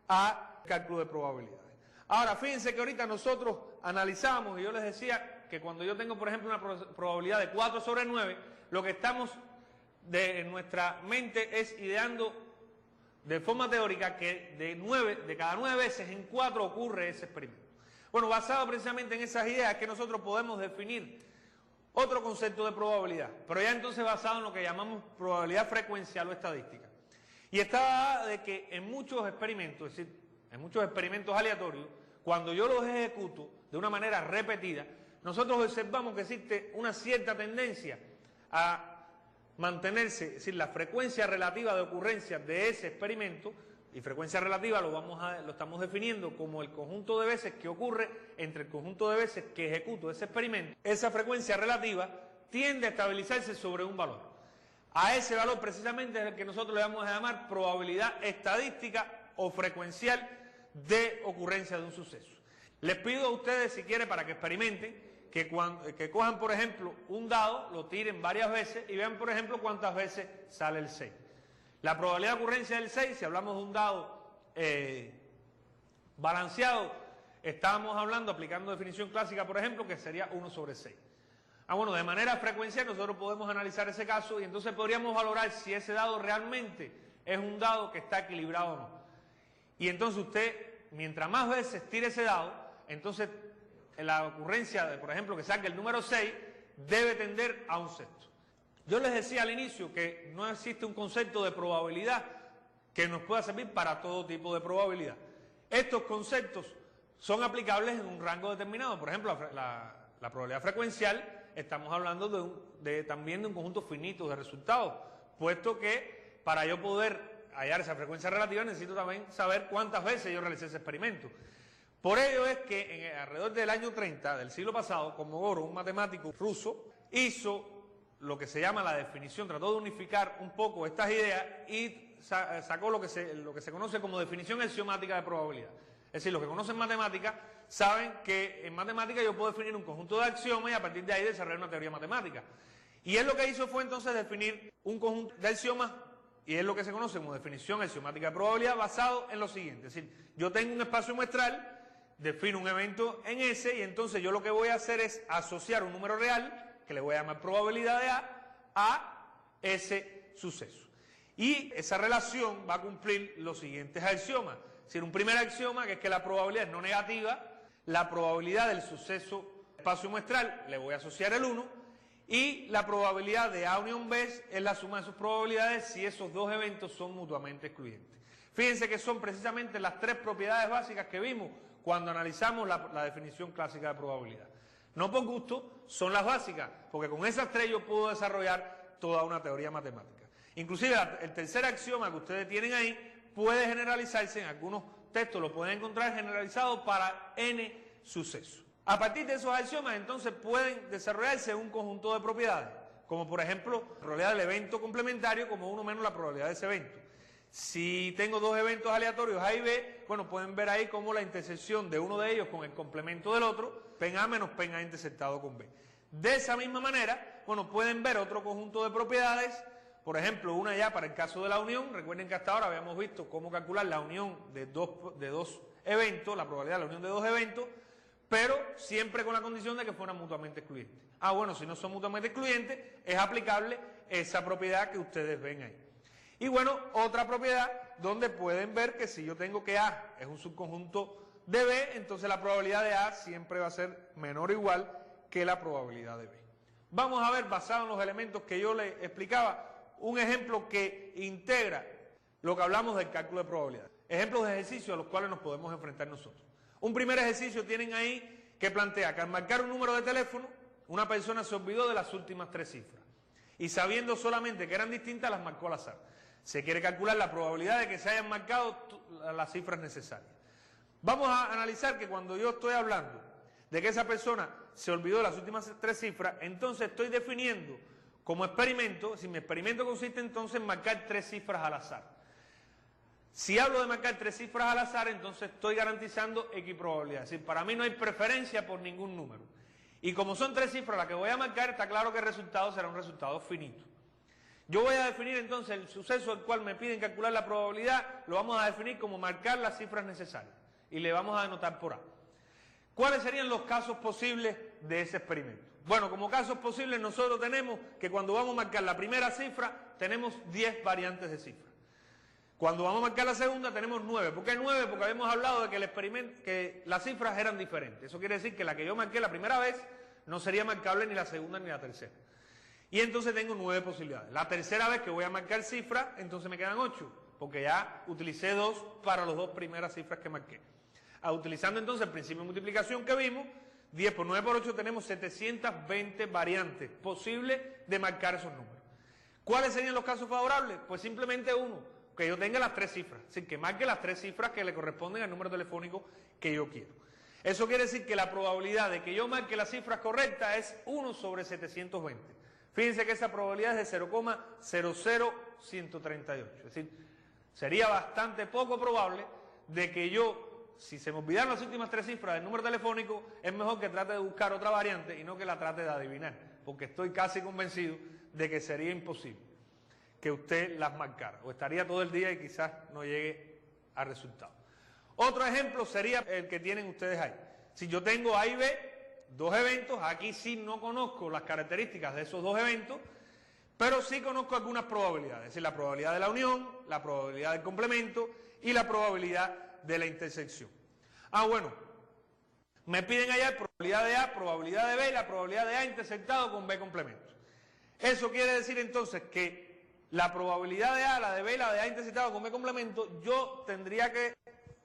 a cálculo de probabilidades. Ahora, fíjense que ahorita nosotros analizamos, y yo les decía que cuando yo tengo, por ejemplo, una probabilidad de 4 sobre 9, lo que estamos en nuestra mente es ideando de forma teórica que de cada 9 veces en 4 ocurre ese experimento. Bueno, basado precisamente en esas ideas es que nosotros podemos definir otro concepto de probabilidad, pero ya entonces basado en lo que llamamos probabilidad frecuencial o estadística. Y está dada de que en muchos experimentos, es decir, en muchos experimentos aleatorios, cuando yo los ejecuto de una manera repetida, nosotros observamos que existe una cierta tendencia a mantenerse, es decir, la frecuencia relativa de ocurrencias de ese experimento, y frecuencia relativa lo estamos definiendo como el conjunto de veces que ocurre entre el conjunto de veces que ejecuto ese experimento. Esa frecuencia relativa tiende a estabilizarse sobre un valor. A ese valor precisamente es el que nosotros le vamos a llamar probabilidad estadística o frecuencial de ocurrencia de un suceso. Les pido a ustedes, si quieren, para que experimenten, que cojan, por ejemplo, un dado, lo tiren varias veces y vean, por ejemplo, cuántas veces sale el 6. La probabilidad de ocurrencia del 6, si hablamos de un dado balanceado, estábamos hablando, aplicando definición clásica, por ejemplo, que sería 1 sobre 6. Bueno, de manera frecuencial nosotros podemos analizar ese caso y entonces podríamos valorar si ese dado realmente es un dado que está equilibrado o no. Y entonces usted, mientras más veces tire ese dado, entonces la ocurrencia, por ejemplo, que saque el número 6, debe tender a un sexto. Yo les decía al inicio que no existe un concepto de probabilidad que nos pueda servir para todo tipo de probabilidad. Estos conceptos son aplicables en un rango determinado. Por ejemplo, la probabilidad frecuencial, estamos hablando también de un conjunto finito de resultados, puesto que para yo poder hallar esa frecuencia relativa necesito también saber cuántas veces yo realicé ese experimento. Por ello es que alrededor del año 30 del siglo pasado, Kolmogorov, un matemático ruso, hizo lo que se llama la definición, trató de unificar un poco estas ideas y sacó lo que se conoce como definición axiomática de probabilidad. Es decir, los que conocen matemática saben que en matemática yo puedo definir un conjunto de axiomas y a partir de ahí desarrollar una teoría matemática. Y él lo que hizo fue entonces definir un conjunto de axiomas, y es lo que se conoce como definición axiomática de probabilidad, basado en lo siguiente. Es decir, yo tengo un espacio muestral, defino un evento en ese y entonces yo lo que voy a hacer es asociar un número real, que le voy a llamar probabilidad de a ese suceso. Y esa relación va a cumplir los siguientes axiomas. Es decir, un primer axioma que es que la probabilidad es no negativa, la probabilidad del suceso espacio muestral le voy a asociar el 1 y la probabilidad de A unión B es la suma de sus probabilidades si esos dos eventos son mutuamente excluyentes. Fíjense que son precisamente las tres propiedades básicas que vimos cuando analizamos la definición clásica de probabilidad. No por gusto, son las básicas, porque con esas tres yo puedo desarrollar toda una teoría matemática. Inclusive el tercer axioma que ustedes tienen ahí puede generalizarse, en algunos textos lo pueden encontrar generalizado para n sucesos. A partir de esos axiomas entonces pueden desarrollarse un conjunto de propiedades, como por ejemplo la probabilidad del evento complementario como 1 menos la probabilidad de ese evento. Si tengo dos eventos aleatorios A y B, bueno, pueden ver ahí como la intersección de uno de ellos con el complemento del otro, pen A menos pen A intersectado con B. De esa misma manera, bueno, pueden ver otro conjunto de propiedades, por ejemplo, una ya para el caso de la unión. Recuerden que hasta ahora habíamos visto cómo calcular la unión de dos eventos, la probabilidad de la unión de dos eventos, pero siempre con la condición de que fueran mutuamente excluyentes. Bueno, si no son mutuamente excluyentes, es aplicable esa propiedad que ustedes ven ahí. Y bueno, otra propiedad donde pueden ver que si yo tengo que A es un subconjunto de B, entonces la probabilidad de A siempre va a ser menor o igual que la probabilidad de B. Vamos a ver, basado en los elementos que yo les explicaba, un ejemplo que integra lo que hablamos del cálculo de probabilidad. Ejemplos de ejercicios a los cuales nos podemos enfrentar nosotros. Un primer ejercicio tienen ahí que plantea que al marcar un número de teléfono, una persona se olvidó de las últimas 3 cifras. Y sabiendo solamente que eran distintas, las marcó al azar. Se quiere calcular la probabilidad de que se hayan marcado las cifras necesarias. Vamos a analizar que cuando yo estoy hablando de que esa persona se olvidó de las últimas 3 cifras, entonces estoy definiendo como experimento, si mi experimento consiste entonces en marcar 3 cifras al azar. Si hablo de marcar 3 cifras al azar, entonces estoy garantizando equiprobabilidad. Es decir, para mí no hay preferencia por ningún número. Y como son 3 cifras las que voy a marcar, está claro que el resultado será un resultado finito. Yo voy a definir entonces el suceso al cual me piden calcular la probabilidad, lo vamos a definir como marcar las cifras necesarias y le vamos a anotar por A. ¿Cuáles serían los casos posibles de ese experimento? Bueno, como casos posibles nosotros tenemos que cuando vamos a marcar la primera cifra tenemos 10 variantes de cifra. Cuando vamos a marcar la segunda tenemos 9. ¿Por qué 9? Porque habíamos hablado de que el experimento, que las cifras eran diferentes. Eso quiere decir que la que yo marqué la primera vez no sería marcable ni la segunda ni la tercera. Y entonces tengo 9 posibilidades. La tercera vez que voy a marcar cifra, entonces me quedan 8, porque ya utilicé 2 para las 2 primeras cifras que marqué. Utilizando entonces el principio de multiplicación que vimos, 10 por 9 por 8 tenemos 720 variantes posibles de marcar esos números. ¿Cuáles serían los casos favorables? Pues simplemente uno, que yo tenga las 3 cifras, es decir, que marque las 3 cifras que le corresponden al número telefónico que yo quiero. Eso quiere decir que la probabilidad de que yo marque las cifras correctas es 1 sobre 720. Fíjense que esa probabilidad es de 0,00138, es decir, sería bastante poco probable de que yo, si se me olvidaron las últimas 3 cifras del número telefónico, es mejor que trate de buscar otra variante y no que la trate de adivinar, porque estoy casi convencido de que sería imposible que usted las marcara, o estaría todo el día y quizás no llegue a resultado. Otro ejemplo sería el que tienen ustedes ahí. Si yo tengo A y B, 2 eventos, aquí sí no conozco las características de esos 2 eventos, pero sí conozco algunas probabilidades, es decir, la probabilidad de la unión, la probabilidad del complemento y la probabilidad de la intersección. Bueno, me piden allá probabilidad de A, probabilidad de B y la probabilidad de A intersectado con B complemento. Eso quiere decir entonces que la probabilidad de A, la de B y la de A intersectado con B complemento, yo tendría que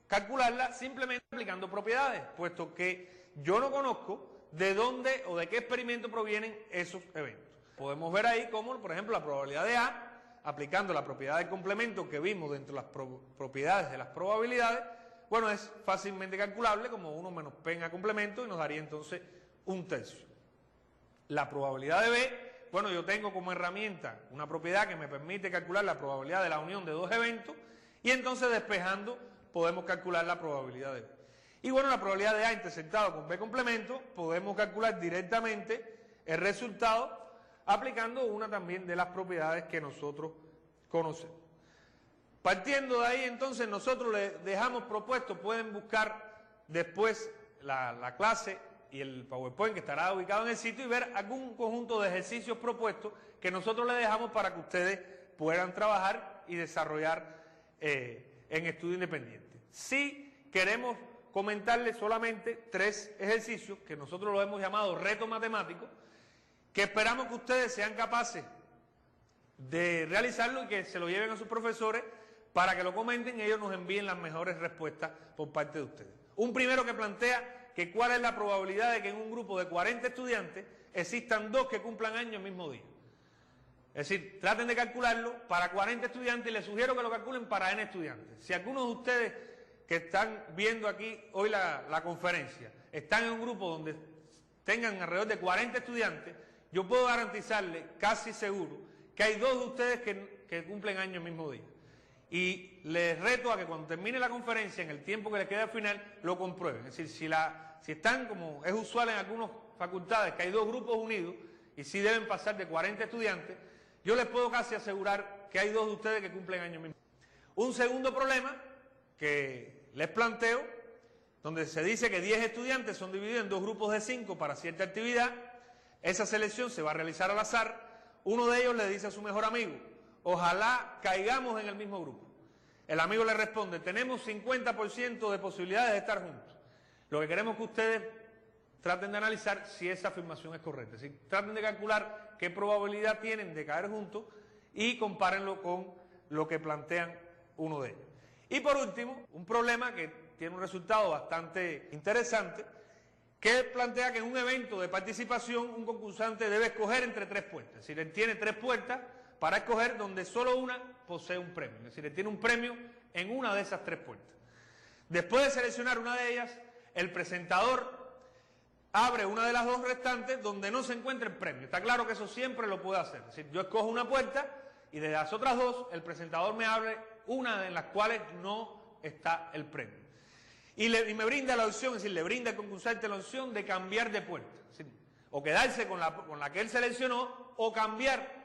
calcularla simplemente aplicando propiedades, puesto que yo no conozco de dónde o de qué experimento provienen esos eventos. Podemos ver ahí cómo, por ejemplo, la probabilidad de A, aplicando la propiedad del complemento que vimos dentro de las propiedades de las probabilidades, bueno, es fácilmente calculable como 1 menos P en A complemento y nos daría entonces 1/3. La probabilidad de B, bueno, yo tengo como herramienta una propiedad que me permite calcular la probabilidad de la unión de 2 eventos y entonces despejando podemos calcular la probabilidad de B. Y bueno, la probabilidad de A intersectado con B complemento, podemos calcular directamente el resultado aplicando una también de las propiedades que nosotros conocemos. Partiendo de ahí, entonces, nosotros les dejamos propuesto, pueden buscar después la clase y el PowerPoint que estará ubicado en el sitio y ver algún conjunto de ejercicios propuestos que nosotros les dejamos para que ustedes puedan trabajar y desarrollar en estudio independiente. Sí queremos comentarles solamente 3 ejercicios que nosotros los hemos llamado reto matemático, que esperamos que ustedes sean capaces de realizarlo y que se lo lleven a sus profesores para que lo comenten y ellos nos envíen las mejores respuestas por parte de ustedes. Un primero que plantea que cuál es la probabilidad de que en un grupo de 40 estudiantes existan 2 que cumplan años el mismo día. Es decir, traten de calcularlo para 40 estudiantes y les sugiero que lo calculen para N estudiantes. Si algunos de ustedes que están viendo aquí hoy la conferencia están en un grupo donde tengan alrededor de 40 estudiantes, yo puedo garantizarles, casi seguro, que hay 2 de ustedes que cumplen años el mismo día. Y les reto a que cuando termine la conferencia, en el tiempo que les quede al final, lo comprueben. Es decir, si están, como es usual en algunas facultades, que hay 2 grupos unidos, y sí deben pasar de 40 estudiantes, yo les puedo casi asegurar que hay 2 de ustedes que cumplen años mismo. Un segundo problema que les planteo, donde se dice que 10 estudiantes son divididos en 2 grupos de 5 para cierta actividad, esa selección se va a realizar al azar, uno de ellos le dice a su mejor amigo, ojalá caigamos en el mismo grupo. El amigo le responde, tenemos 50% de posibilidades de estar juntos. Lo que queremos que ustedes traten de analizar si esa afirmación es correcta, es decir, traten de calcular qué probabilidad tienen de caer juntos y compárenlo con lo que plantean uno de ellos. Y por último, un problema que tiene un resultado bastante interesante, que plantea que en un evento de participación un concursante debe escoger entre 3 puertas. Es decir, él tiene 3 puertas para escoger donde solo una posee un premio. Es decir, él tiene un premio en una de esas 3 puertas. Después de seleccionar una de ellas, el presentador abre una de las 2 restantes donde no se encuentra el premio. Está claro que eso siempre lo puede hacer. Es decir, yo escojo una puerta y de las otras 2 el presentador me abre una de las cuales no está el premio. Y me brinda la opción, es decir, le brinda al concursante la opción de cambiar de puerta. Es decir, o quedarse con la que él seleccionó o cambiar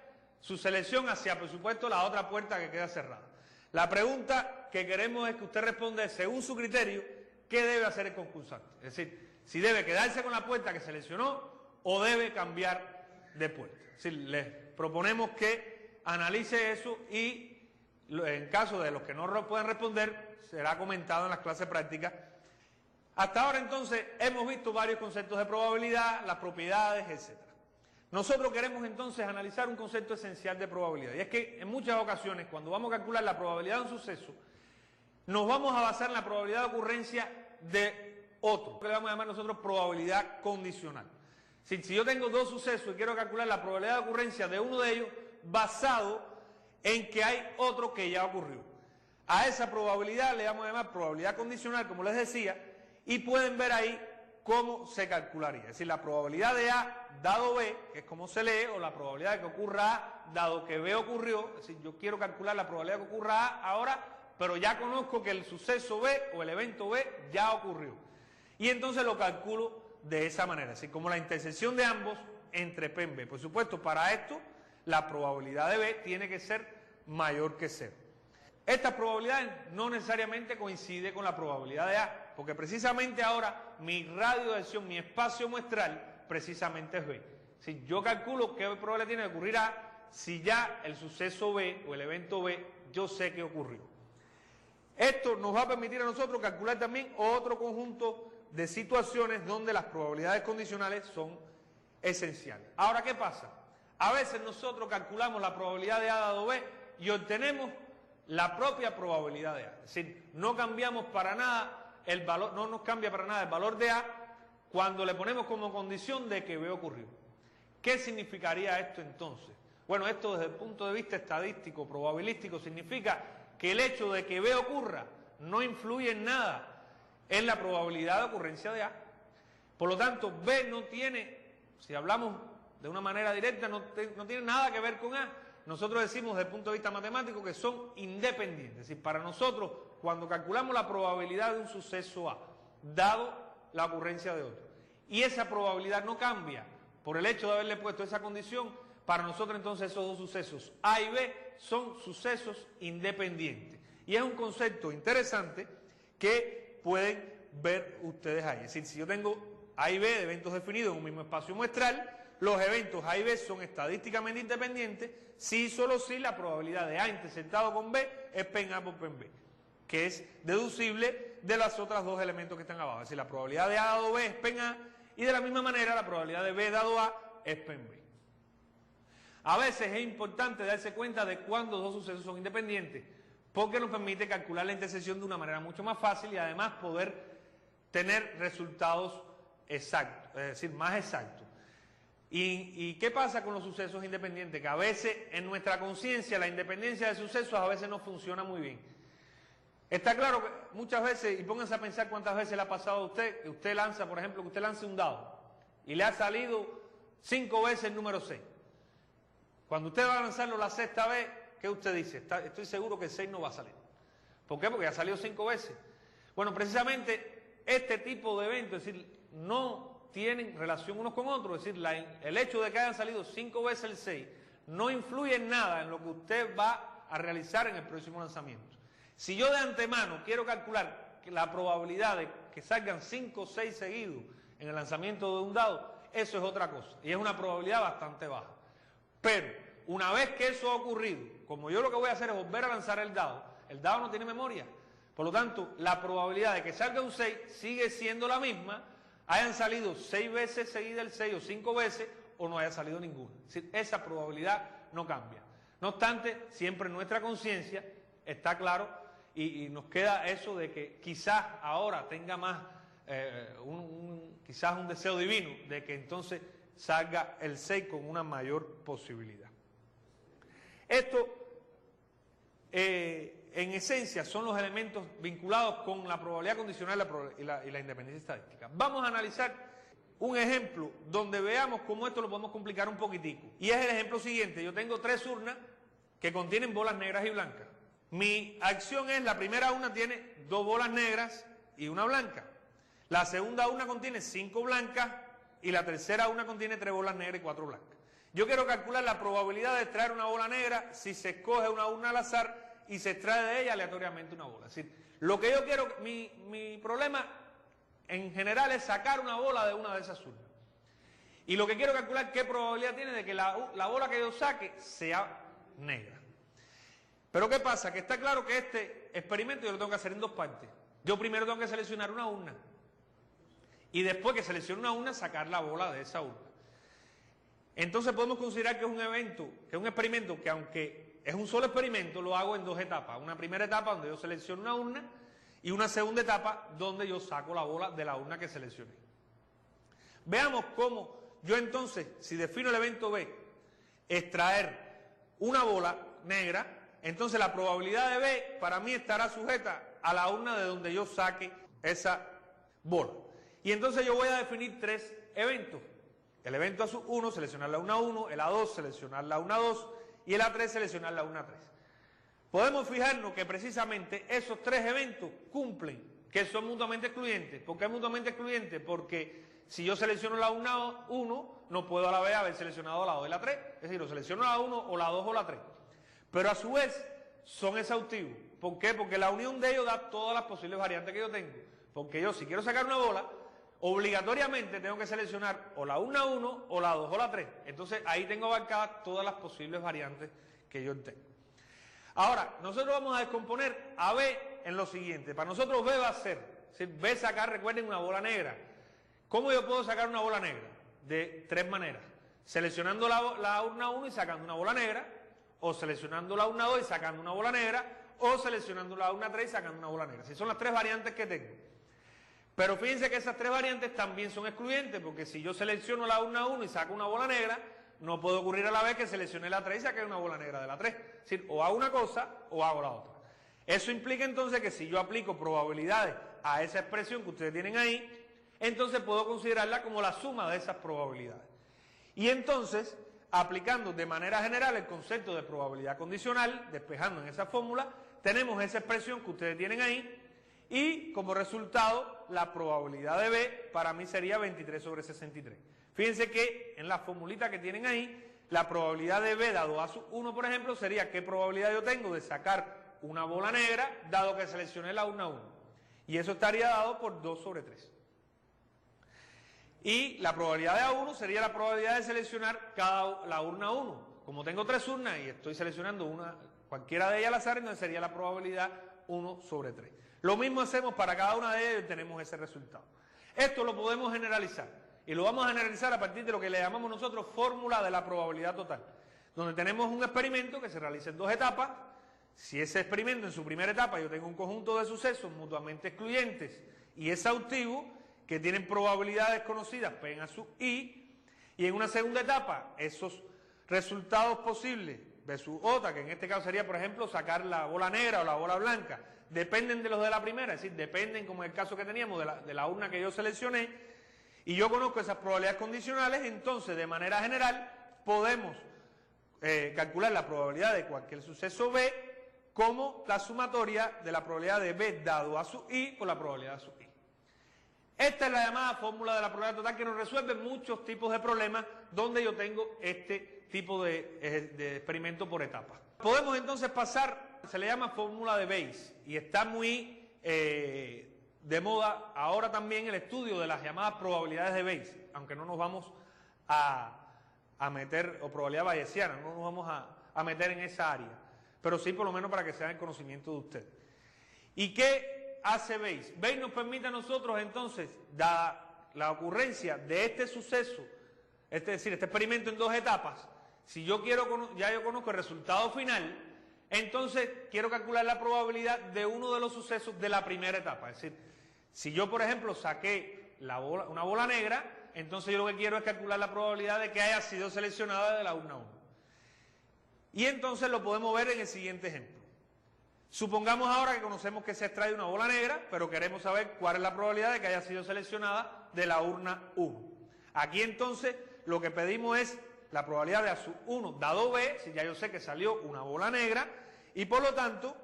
su selección hacia, por supuesto, la otra puerta que queda cerrada. La pregunta que queremos es que usted responda, según su criterio, ¿qué debe hacer el concursante? Es decir, si debe quedarse con la puerta que seleccionó o debe cambiar de puerta. Es decir, les proponemos que analice eso y en caso de los que no pueden responder, será comentado en las clases prácticas. Hasta ahora entonces hemos visto varios conceptos de probabilidad, las propiedades, etc. Nosotros queremos entonces analizar un concepto esencial de probabilidad, y es que en muchas ocasiones cuando vamos a calcular la probabilidad de un suceso, nos vamos a basar en la probabilidad de ocurrencia de otro, que le vamos a llamar nosotros probabilidad condicional. Si yo tengo dos sucesos y quiero calcular la probabilidad de ocurrencia de uno de ellos basado en que hay otro que ya ocurrió. A esa probabilidad le vamos a llamar probabilidad condicional, como les decía, y pueden ver ahí cómo se calcularía. Es decir, la probabilidad de A dado B, que es como se lee, o la probabilidad de que ocurra A dado que B ocurrió. Es decir, yo quiero calcular la probabilidad de que ocurra A ahora, pero ya conozco que el suceso B o el evento B ya ocurrió. Y entonces lo calculo de esa manera, así como la intersección de ambos entre P en B. Por supuesto, para esto, la probabilidad de B tiene que ser mayor que 0. Esta probabilidad no necesariamente coincide con la probabilidad de A, porque precisamente ahora mi radio de acción, mi espacio muestral, precisamente es B. Si yo calculo qué probabilidad tiene de ocurrir A, si ya el suceso B o el evento B, yo sé que ocurrió. Esto nos va a permitir a nosotros calcular también otro conjunto de situaciones donde las probabilidades condicionales son esenciales. Ahora, ¿qué pasa? A veces nosotros calculamos la probabilidad de A dado B y obtenemos la propia probabilidad de A. Es decir, no cambiamos para nada el valor, no nos cambia para nada el valor de A cuando le ponemos como condición de que B ocurrió. ¿Qué significaría esto entonces? Bueno, esto desde el punto de vista estadístico, probabilístico, significa que el hecho de que B ocurra no influye en nada en la probabilidad de ocurrencia de A. Por lo tanto, B no tiene, si hablamos de una manera directa, no tiene nada que ver con A. Nosotros decimos desde el punto de vista matemático que son independientes. Es decir, para nosotros, cuando calculamos la probabilidad de un suceso A, dado la ocurrencia de otro, y esa probabilidad no cambia por el hecho de haberle puesto esa condición, para nosotros entonces esos dos sucesos, A y B, son sucesos independientes. Y es un concepto interesante que pueden ver ustedes ahí. Es decir, si yo tengo A y B de eventos definidos en un mismo espacio muestral, los eventos A y B son estadísticamente independientes si y solo si la probabilidad de A intersectado con B es P en A por P en B, que es deducible de los otros dos elementos que están abajo. Es decir, la probabilidad de A dado B es P en A y de la misma manera la probabilidad de B dado A es P en B. A veces es importante darse cuenta de cuándo dos sucesos son independientes, porque nos permite calcular la intersección de una manera mucho más fácil y además poder tener resultados exactos, es decir, más exactos. ¿Y qué pasa con los sucesos independientes? Que a veces en nuestra conciencia la independencia de sucesos a veces no funciona muy bien. Está claro que muchas veces, y pónganse a pensar cuántas veces le ha pasado a usted, que usted lanza, por ejemplo, que usted lance un dado y le ha salido 5 veces el número 6. Cuando usted va a lanzarlo la sexta vez, ¿qué usted dice? Estoy seguro que el 6 no va a salir. ¿Por qué? Porque ha salido 5 veces. Bueno, precisamente este tipo de eventos, es decir, no tienen relación unos con otros, es decir, el hecho de que hayan salido 5 veces el 6 no influye en nada en lo que usted va a realizar en el próximo lanzamiento. Si yo de antemano quiero calcular la probabilidad de que salgan 5 o 6 seguidos en el lanzamiento de un dado, eso es otra cosa, y es una probabilidad bastante baja. Pero una vez que eso ha ocurrido, como yo lo que voy a hacer es volver a lanzar el dado no tiene memoria, por lo tanto, la probabilidad de que salga un 6 sigue siendo la misma, hayan salido 6 veces seguida el 6 o 5 veces o no haya salido ninguna. Es decir, esa probabilidad no cambia. No obstante, siempre en nuestra conciencia está claro y nos queda eso de que quizás ahora tenga más, quizás un deseo divino de que entonces salga el 6 con una mayor posibilidad. Esto, en esencia, son los elementos vinculados con la probabilidad condicional y la independencia estadística. Vamos a analizar un ejemplo donde veamos cómo esto lo podemos complicar un poquitico. Y es el ejemplo siguiente. Yo tengo 3 urnas que contienen bolas negras y blancas. Mi acción es, la primera urna tiene 2 bolas negras y una blanca. La segunda urna contiene 5 blancas y la tercera urna contiene 3 bolas negras y 4 blancas. Yo quiero calcular la probabilidad de extraer una bola negra si se escoge una urna al azar y se extrae de ella aleatoriamente una bola. Es decir, lo que yo quiero, mi problema en general es sacar una bola de una de esas urnas. Y lo que quiero calcular es qué probabilidad tiene de que la bola que yo saque sea negra. Pero ¿qué pasa? Que está claro que este experimento yo lo tengo que hacer en dos partes. Yo primero tengo que seleccionar una urna. Y después que seleccione una urna, sacar la bola de esa urna. Entonces podemos considerar que es un evento, que es un experimento que aunque es un solo experimento, lo hago en dos etapas. Una primera etapa donde yo selecciono una urna y una segunda etapa donde yo saco la bola de la urna que seleccioné. Veamos cómo yo entonces, si defino el evento B, extraer una bola negra, entonces la probabilidad de B para mí estará sujeta a la urna de donde yo saque esa bola. Y entonces yo voy a definir tres eventos. El evento A1, seleccionar la urna 1, el A2, seleccionar la urna 2 y el A3, seleccionar la urna 3. Podemos fijarnos que precisamente esos tres eventos cumplen, que son mutuamente excluyentes. ¿Por qué mutuamente excluyentes? Porque si yo selecciono la urna 1, no puedo a la vez haber seleccionado la 2 y la 3. Es decir, o selecciono la 1 o la 2 o la 3. Pero a su vez son exhaustivos. ¿Por qué? Porque la unión de ellos da todas las posibles variantes que yo tengo. Porque yo, si quiero sacar una bola, obligatoriamente tengo que seleccionar o la urna 1 o la 2 o la 3. Entonces ahí tengo abarcadas todas las posibles variantes que yo tengo. Ahora, nosotros vamos a descomponer a B en lo siguiente. Para nosotros B va a ser, B sacar, recuerden, una bola negra. ¿Cómo yo puedo sacar una bola negra? De tres maneras. Seleccionando la urna 1 y sacando una bola negra, o seleccionando la urna 2 y sacando una bola negra, o seleccionando la urna 3 y sacando una bola negra. Esas son las tres variantes que tengo. Pero fíjense que esas tres variantes también son excluyentes, porque si yo selecciono la urna 1 y saco una bola negra, no puede ocurrir a la vez que seleccione la 3 y saque una bola negra de la 3. Es decir, o hago una cosa o hago la otra. Eso implica entonces que si yo aplico probabilidades a esa expresión que ustedes tienen ahí, entonces puedo considerarla como la suma de esas probabilidades. Y entonces, aplicando de manera general el concepto de probabilidad condicional, despejando en esa fórmula, tenemos esa expresión que ustedes tienen ahí, y como resultado, la probabilidad de B para mí sería 23 sobre 63. Fíjense que en la formulita que tienen ahí, la probabilidad de B dado A1, por ejemplo, sería qué probabilidad yo tengo de sacar una bola negra dado que seleccioné la urna 1. Y eso estaría dado por 2 sobre 3. Y la probabilidad de A1 sería la probabilidad de seleccionar la urna 1. Como tengo tres urnas y estoy seleccionando cualquiera de ellas al azar, entonces sería la probabilidad 1 sobre 3. Lo mismo hacemos para cada una de ellas y tenemos ese resultado. Esto lo podemos generalizar y lo vamos a generalizar a partir de lo que le llamamos nosotros fórmula de la probabilidad total, donde tenemos un experimento que se realiza en dos etapas. Si ese experimento en su primera etapa yo tengo un conjunto de sucesos mutuamente excluyentes y exhaustivo que tienen probabilidades conocidas P en A sub I, y en una segunda etapa esos resultados posibles B sub J, que en este caso sería por ejemplo sacar la bola negra o la bola blanca, dependen de los de la primera, es decir, dependen como en el caso que teníamos de la urna que yo seleccioné, y yo conozco esas probabilidades condicionales, entonces de manera general podemos calcular la probabilidad de cualquier suceso B como la sumatoria de la probabilidad de B dado A sub I por la probabilidad de A sub I. Esta es la llamada fórmula de la probabilidad total que nos resuelve muchos tipos de problemas donde yo tengo este tipo de experimento por etapas. Podemos entonces pasar, se le llama fórmula de Bayes y está muy de moda ahora también el estudio de las llamadas probabilidades de Bayes, aunque no nos vamos a meter, o probabilidad bayesiana, no nos vamos a meter en esa área, pero sí por lo menos para que sea el conocimiento de usted. ¿Y qué hace Bayes? Bayes nos permite a nosotros entonces, dada la ocurrencia de este suceso, es decir, este experimento en dos etapas, si yo quiero, ya yo conozco el resultado final, entonces quiero calcular la probabilidad de uno de los sucesos de la primera etapa. Es decir, si yo por ejemplo saqué una bola negra, entonces yo lo que quiero es calcular la probabilidad de que haya sido seleccionada de la urna 1. Y entonces lo podemos ver en el siguiente ejemplo. Supongamos ahora que conocemos que se extrae una bola negra, pero queremos saber cuál es la probabilidad de que haya sido seleccionada de la urna 1. Aquí entonces lo que pedimos es la probabilidad de A1 dado B, si ya yo sé que salió una bola negra, y por lo tanto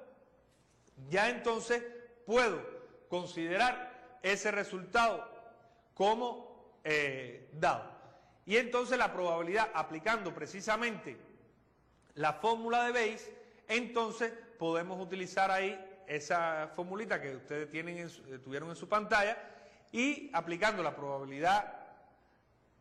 ya entonces puedo considerar ese resultado como dado. Y entonces la probabilidad, aplicando precisamente la fórmula de Bayes, entonces podemos utilizar ahí esa formulita que ustedes tuvieron en su pantalla, y aplicando la probabilidad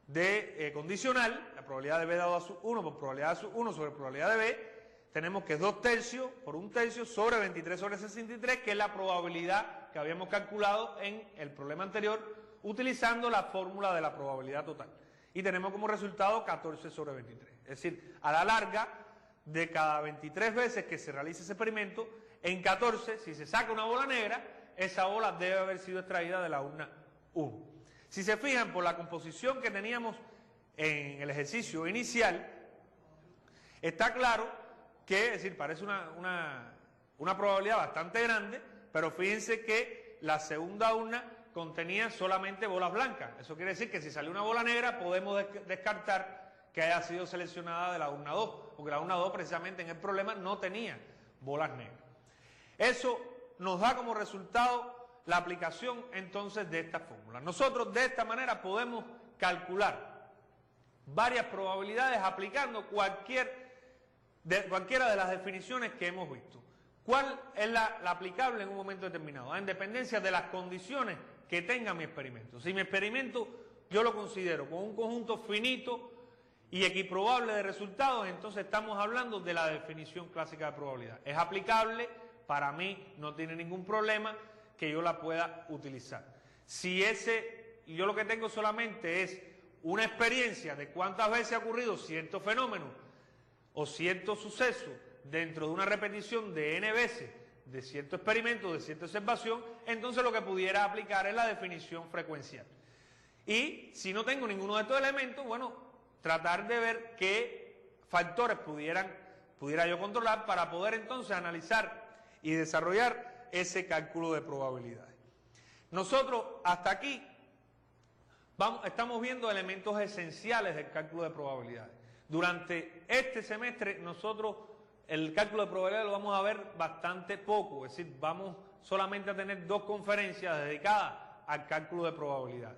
de condicional, la probabilidad de B dado a sub 1 por probabilidad de sub 1 sobre probabilidad de B, tenemos que 2 tercios por 1 tercio sobre 23 sobre 63, que es la probabilidad que habíamos calculado en el problema anterior, utilizando la fórmula de la probabilidad total. Y tenemos como resultado 14 sobre 23. Es decir, a la larga, de cada 23 veces que se realice ese experimento, en 14, si se saca una bola negra, esa bola debe haber sido extraída de la urna 1. Si se fijan por la composición que teníamos en el ejercicio inicial, está claro que, es decir, parece una probabilidad bastante grande, pero fíjense que la segunda urna contenía solamente bolas blancas. Eso quiere decir que si salió una bola negra podemos descartar que haya sido seleccionada de la urna 2, porque la urna 2 precisamente en el problema no tenía bolas negras. Eso nos da como resultado la aplicación entonces de esta fórmula. Nosotros de esta manera podemos calcular varias probabilidades aplicando cualquiera de las definiciones que hemos visto. ¿Cuál es la aplicable en un momento determinado? En dependencia de las condiciones que tenga mi experimento. Si mi experimento yo lo considero con un conjunto finito y equiprobable de resultados, entonces estamos hablando de la definición clásica de probabilidad. Es aplicable, para mí no tiene ningún problema que yo la pueda utilizar. Si yo lo que tengo solamente es una experiencia de cuántas veces ha ocurrido cierto fenómeno o cierto suceso dentro de una repetición de n veces de cierto experimento, de cierta observación, entonces lo que pudiera aplicar es la definición frecuencial. Y si no tengo ninguno de estos elementos, bueno, tratar de ver qué factores pudiera yo controlar para poder entonces analizar y desarrollar ese cálculo de probabilidades. Nosotros hasta aquí estamos viendo elementos esenciales del cálculo de probabilidades. Durante este semestre nosotros el cálculo de probabilidades lo vamos a ver bastante poco, es decir, vamos solamente a tener 2 conferencias dedicadas al cálculo de probabilidades,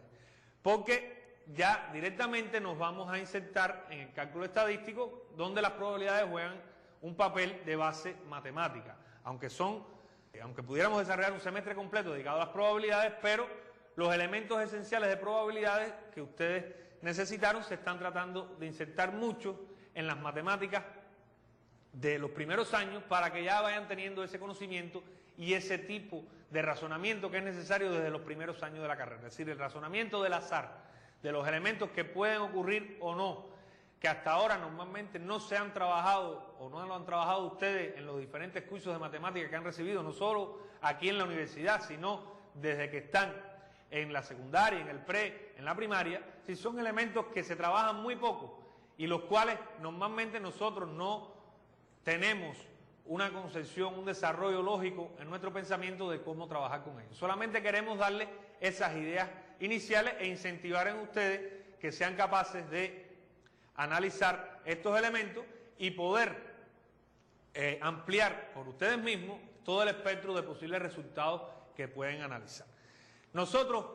porque ya directamente nos vamos a insertar en el cálculo estadístico, donde las probabilidades juegan un papel de base matemática, aunque pudiéramos desarrollar un semestre completo dedicado a las probabilidades, pero los elementos esenciales de probabilidades que ustedes necesitaron se están tratando de insertar mucho en las matemáticas de los primeros años para que ya vayan teniendo ese conocimiento y ese tipo de razonamiento que es necesario desde los primeros años de la carrera. Es decir, el razonamiento del azar, de los elementos que pueden ocurrir o no, que hasta ahora normalmente no se han trabajado o no lo han trabajado ustedes en los diferentes cursos de matemáticas que han recibido, no solo aquí en la universidad, sino desde que están en la secundaria, en el pre, en la primaria, si son elementos que se trabajan muy poco y los cuales normalmente nosotros no tenemos una concepción, un desarrollo lógico en nuestro pensamiento de cómo trabajar con ellos. Solamente queremos darle esas ideas iniciales e incentivar en ustedes que sean capaces de analizar estos elementos y poder ampliar por ustedes mismos todo el espectro de posibles resultados que pueden analizar. Nosotros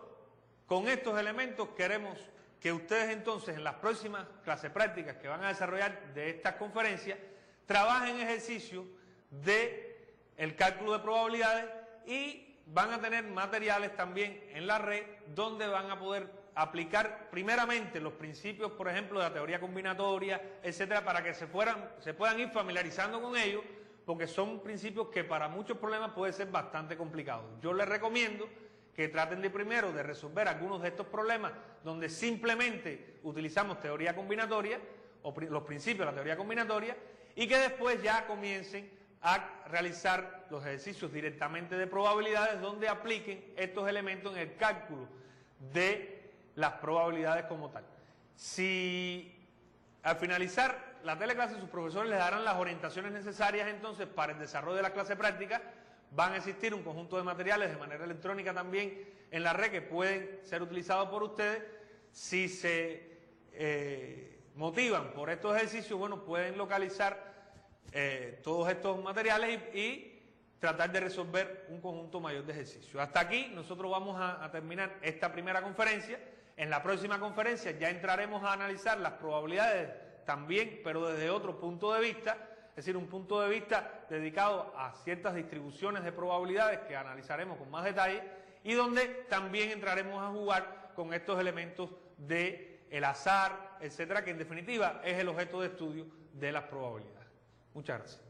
con estos elementos queremos que ustedes entonces en las próximas clases prácticas que van a desarrollar de estas conferencias trabajen ejercicios del cálculo de probabilidades y van a tener materiales también en la red donde van a poder aplicar primeramente los principios, por ejemplo, de la teoría combinatoria, etcétera, para que se puedan ir familiarizando con ellos, porque son principios que para muchos problemas pueden ser bastante complicados. Yo les recomiendo que traten de primero de resolver algunos de estos problemas donde simplemente utilizamos teoría combinatoria o los principios de la teoría combinatoria y que después ya comiencen a realizar los ejercicios directamente de probabilidades donde apliquen estos elementos en el cálculo de las probabilidades como tal. Si al finalizar la teleclase sus profesores les darán las orientaciones necesarias entonces para el desarrollo de la clase práctica, van a existir un conjunto de materiales de manera electrónica también en la red que pueden ser utilizados por ustedes. Si se motivan por estos ejercicios, bueno, pueden localizar todos estos materiales y tratar de resolver un conjunto mayor de ejercicios. Hasta aquí nosotros vamos a terminar esta primera conferencia. En la próxima conferencia ya entraremos a analizar las probabilidades también, pero desde otro punto de vista, es decir, un punto de vista dedicado a ciertas distribuciones de probabilidades que analizaremos con más detalle y donde también entraremos a jugar con estos elementos del azar, etcétera, que en definitiva es el objeto de estudio de las probabilidades. Muchas gracias.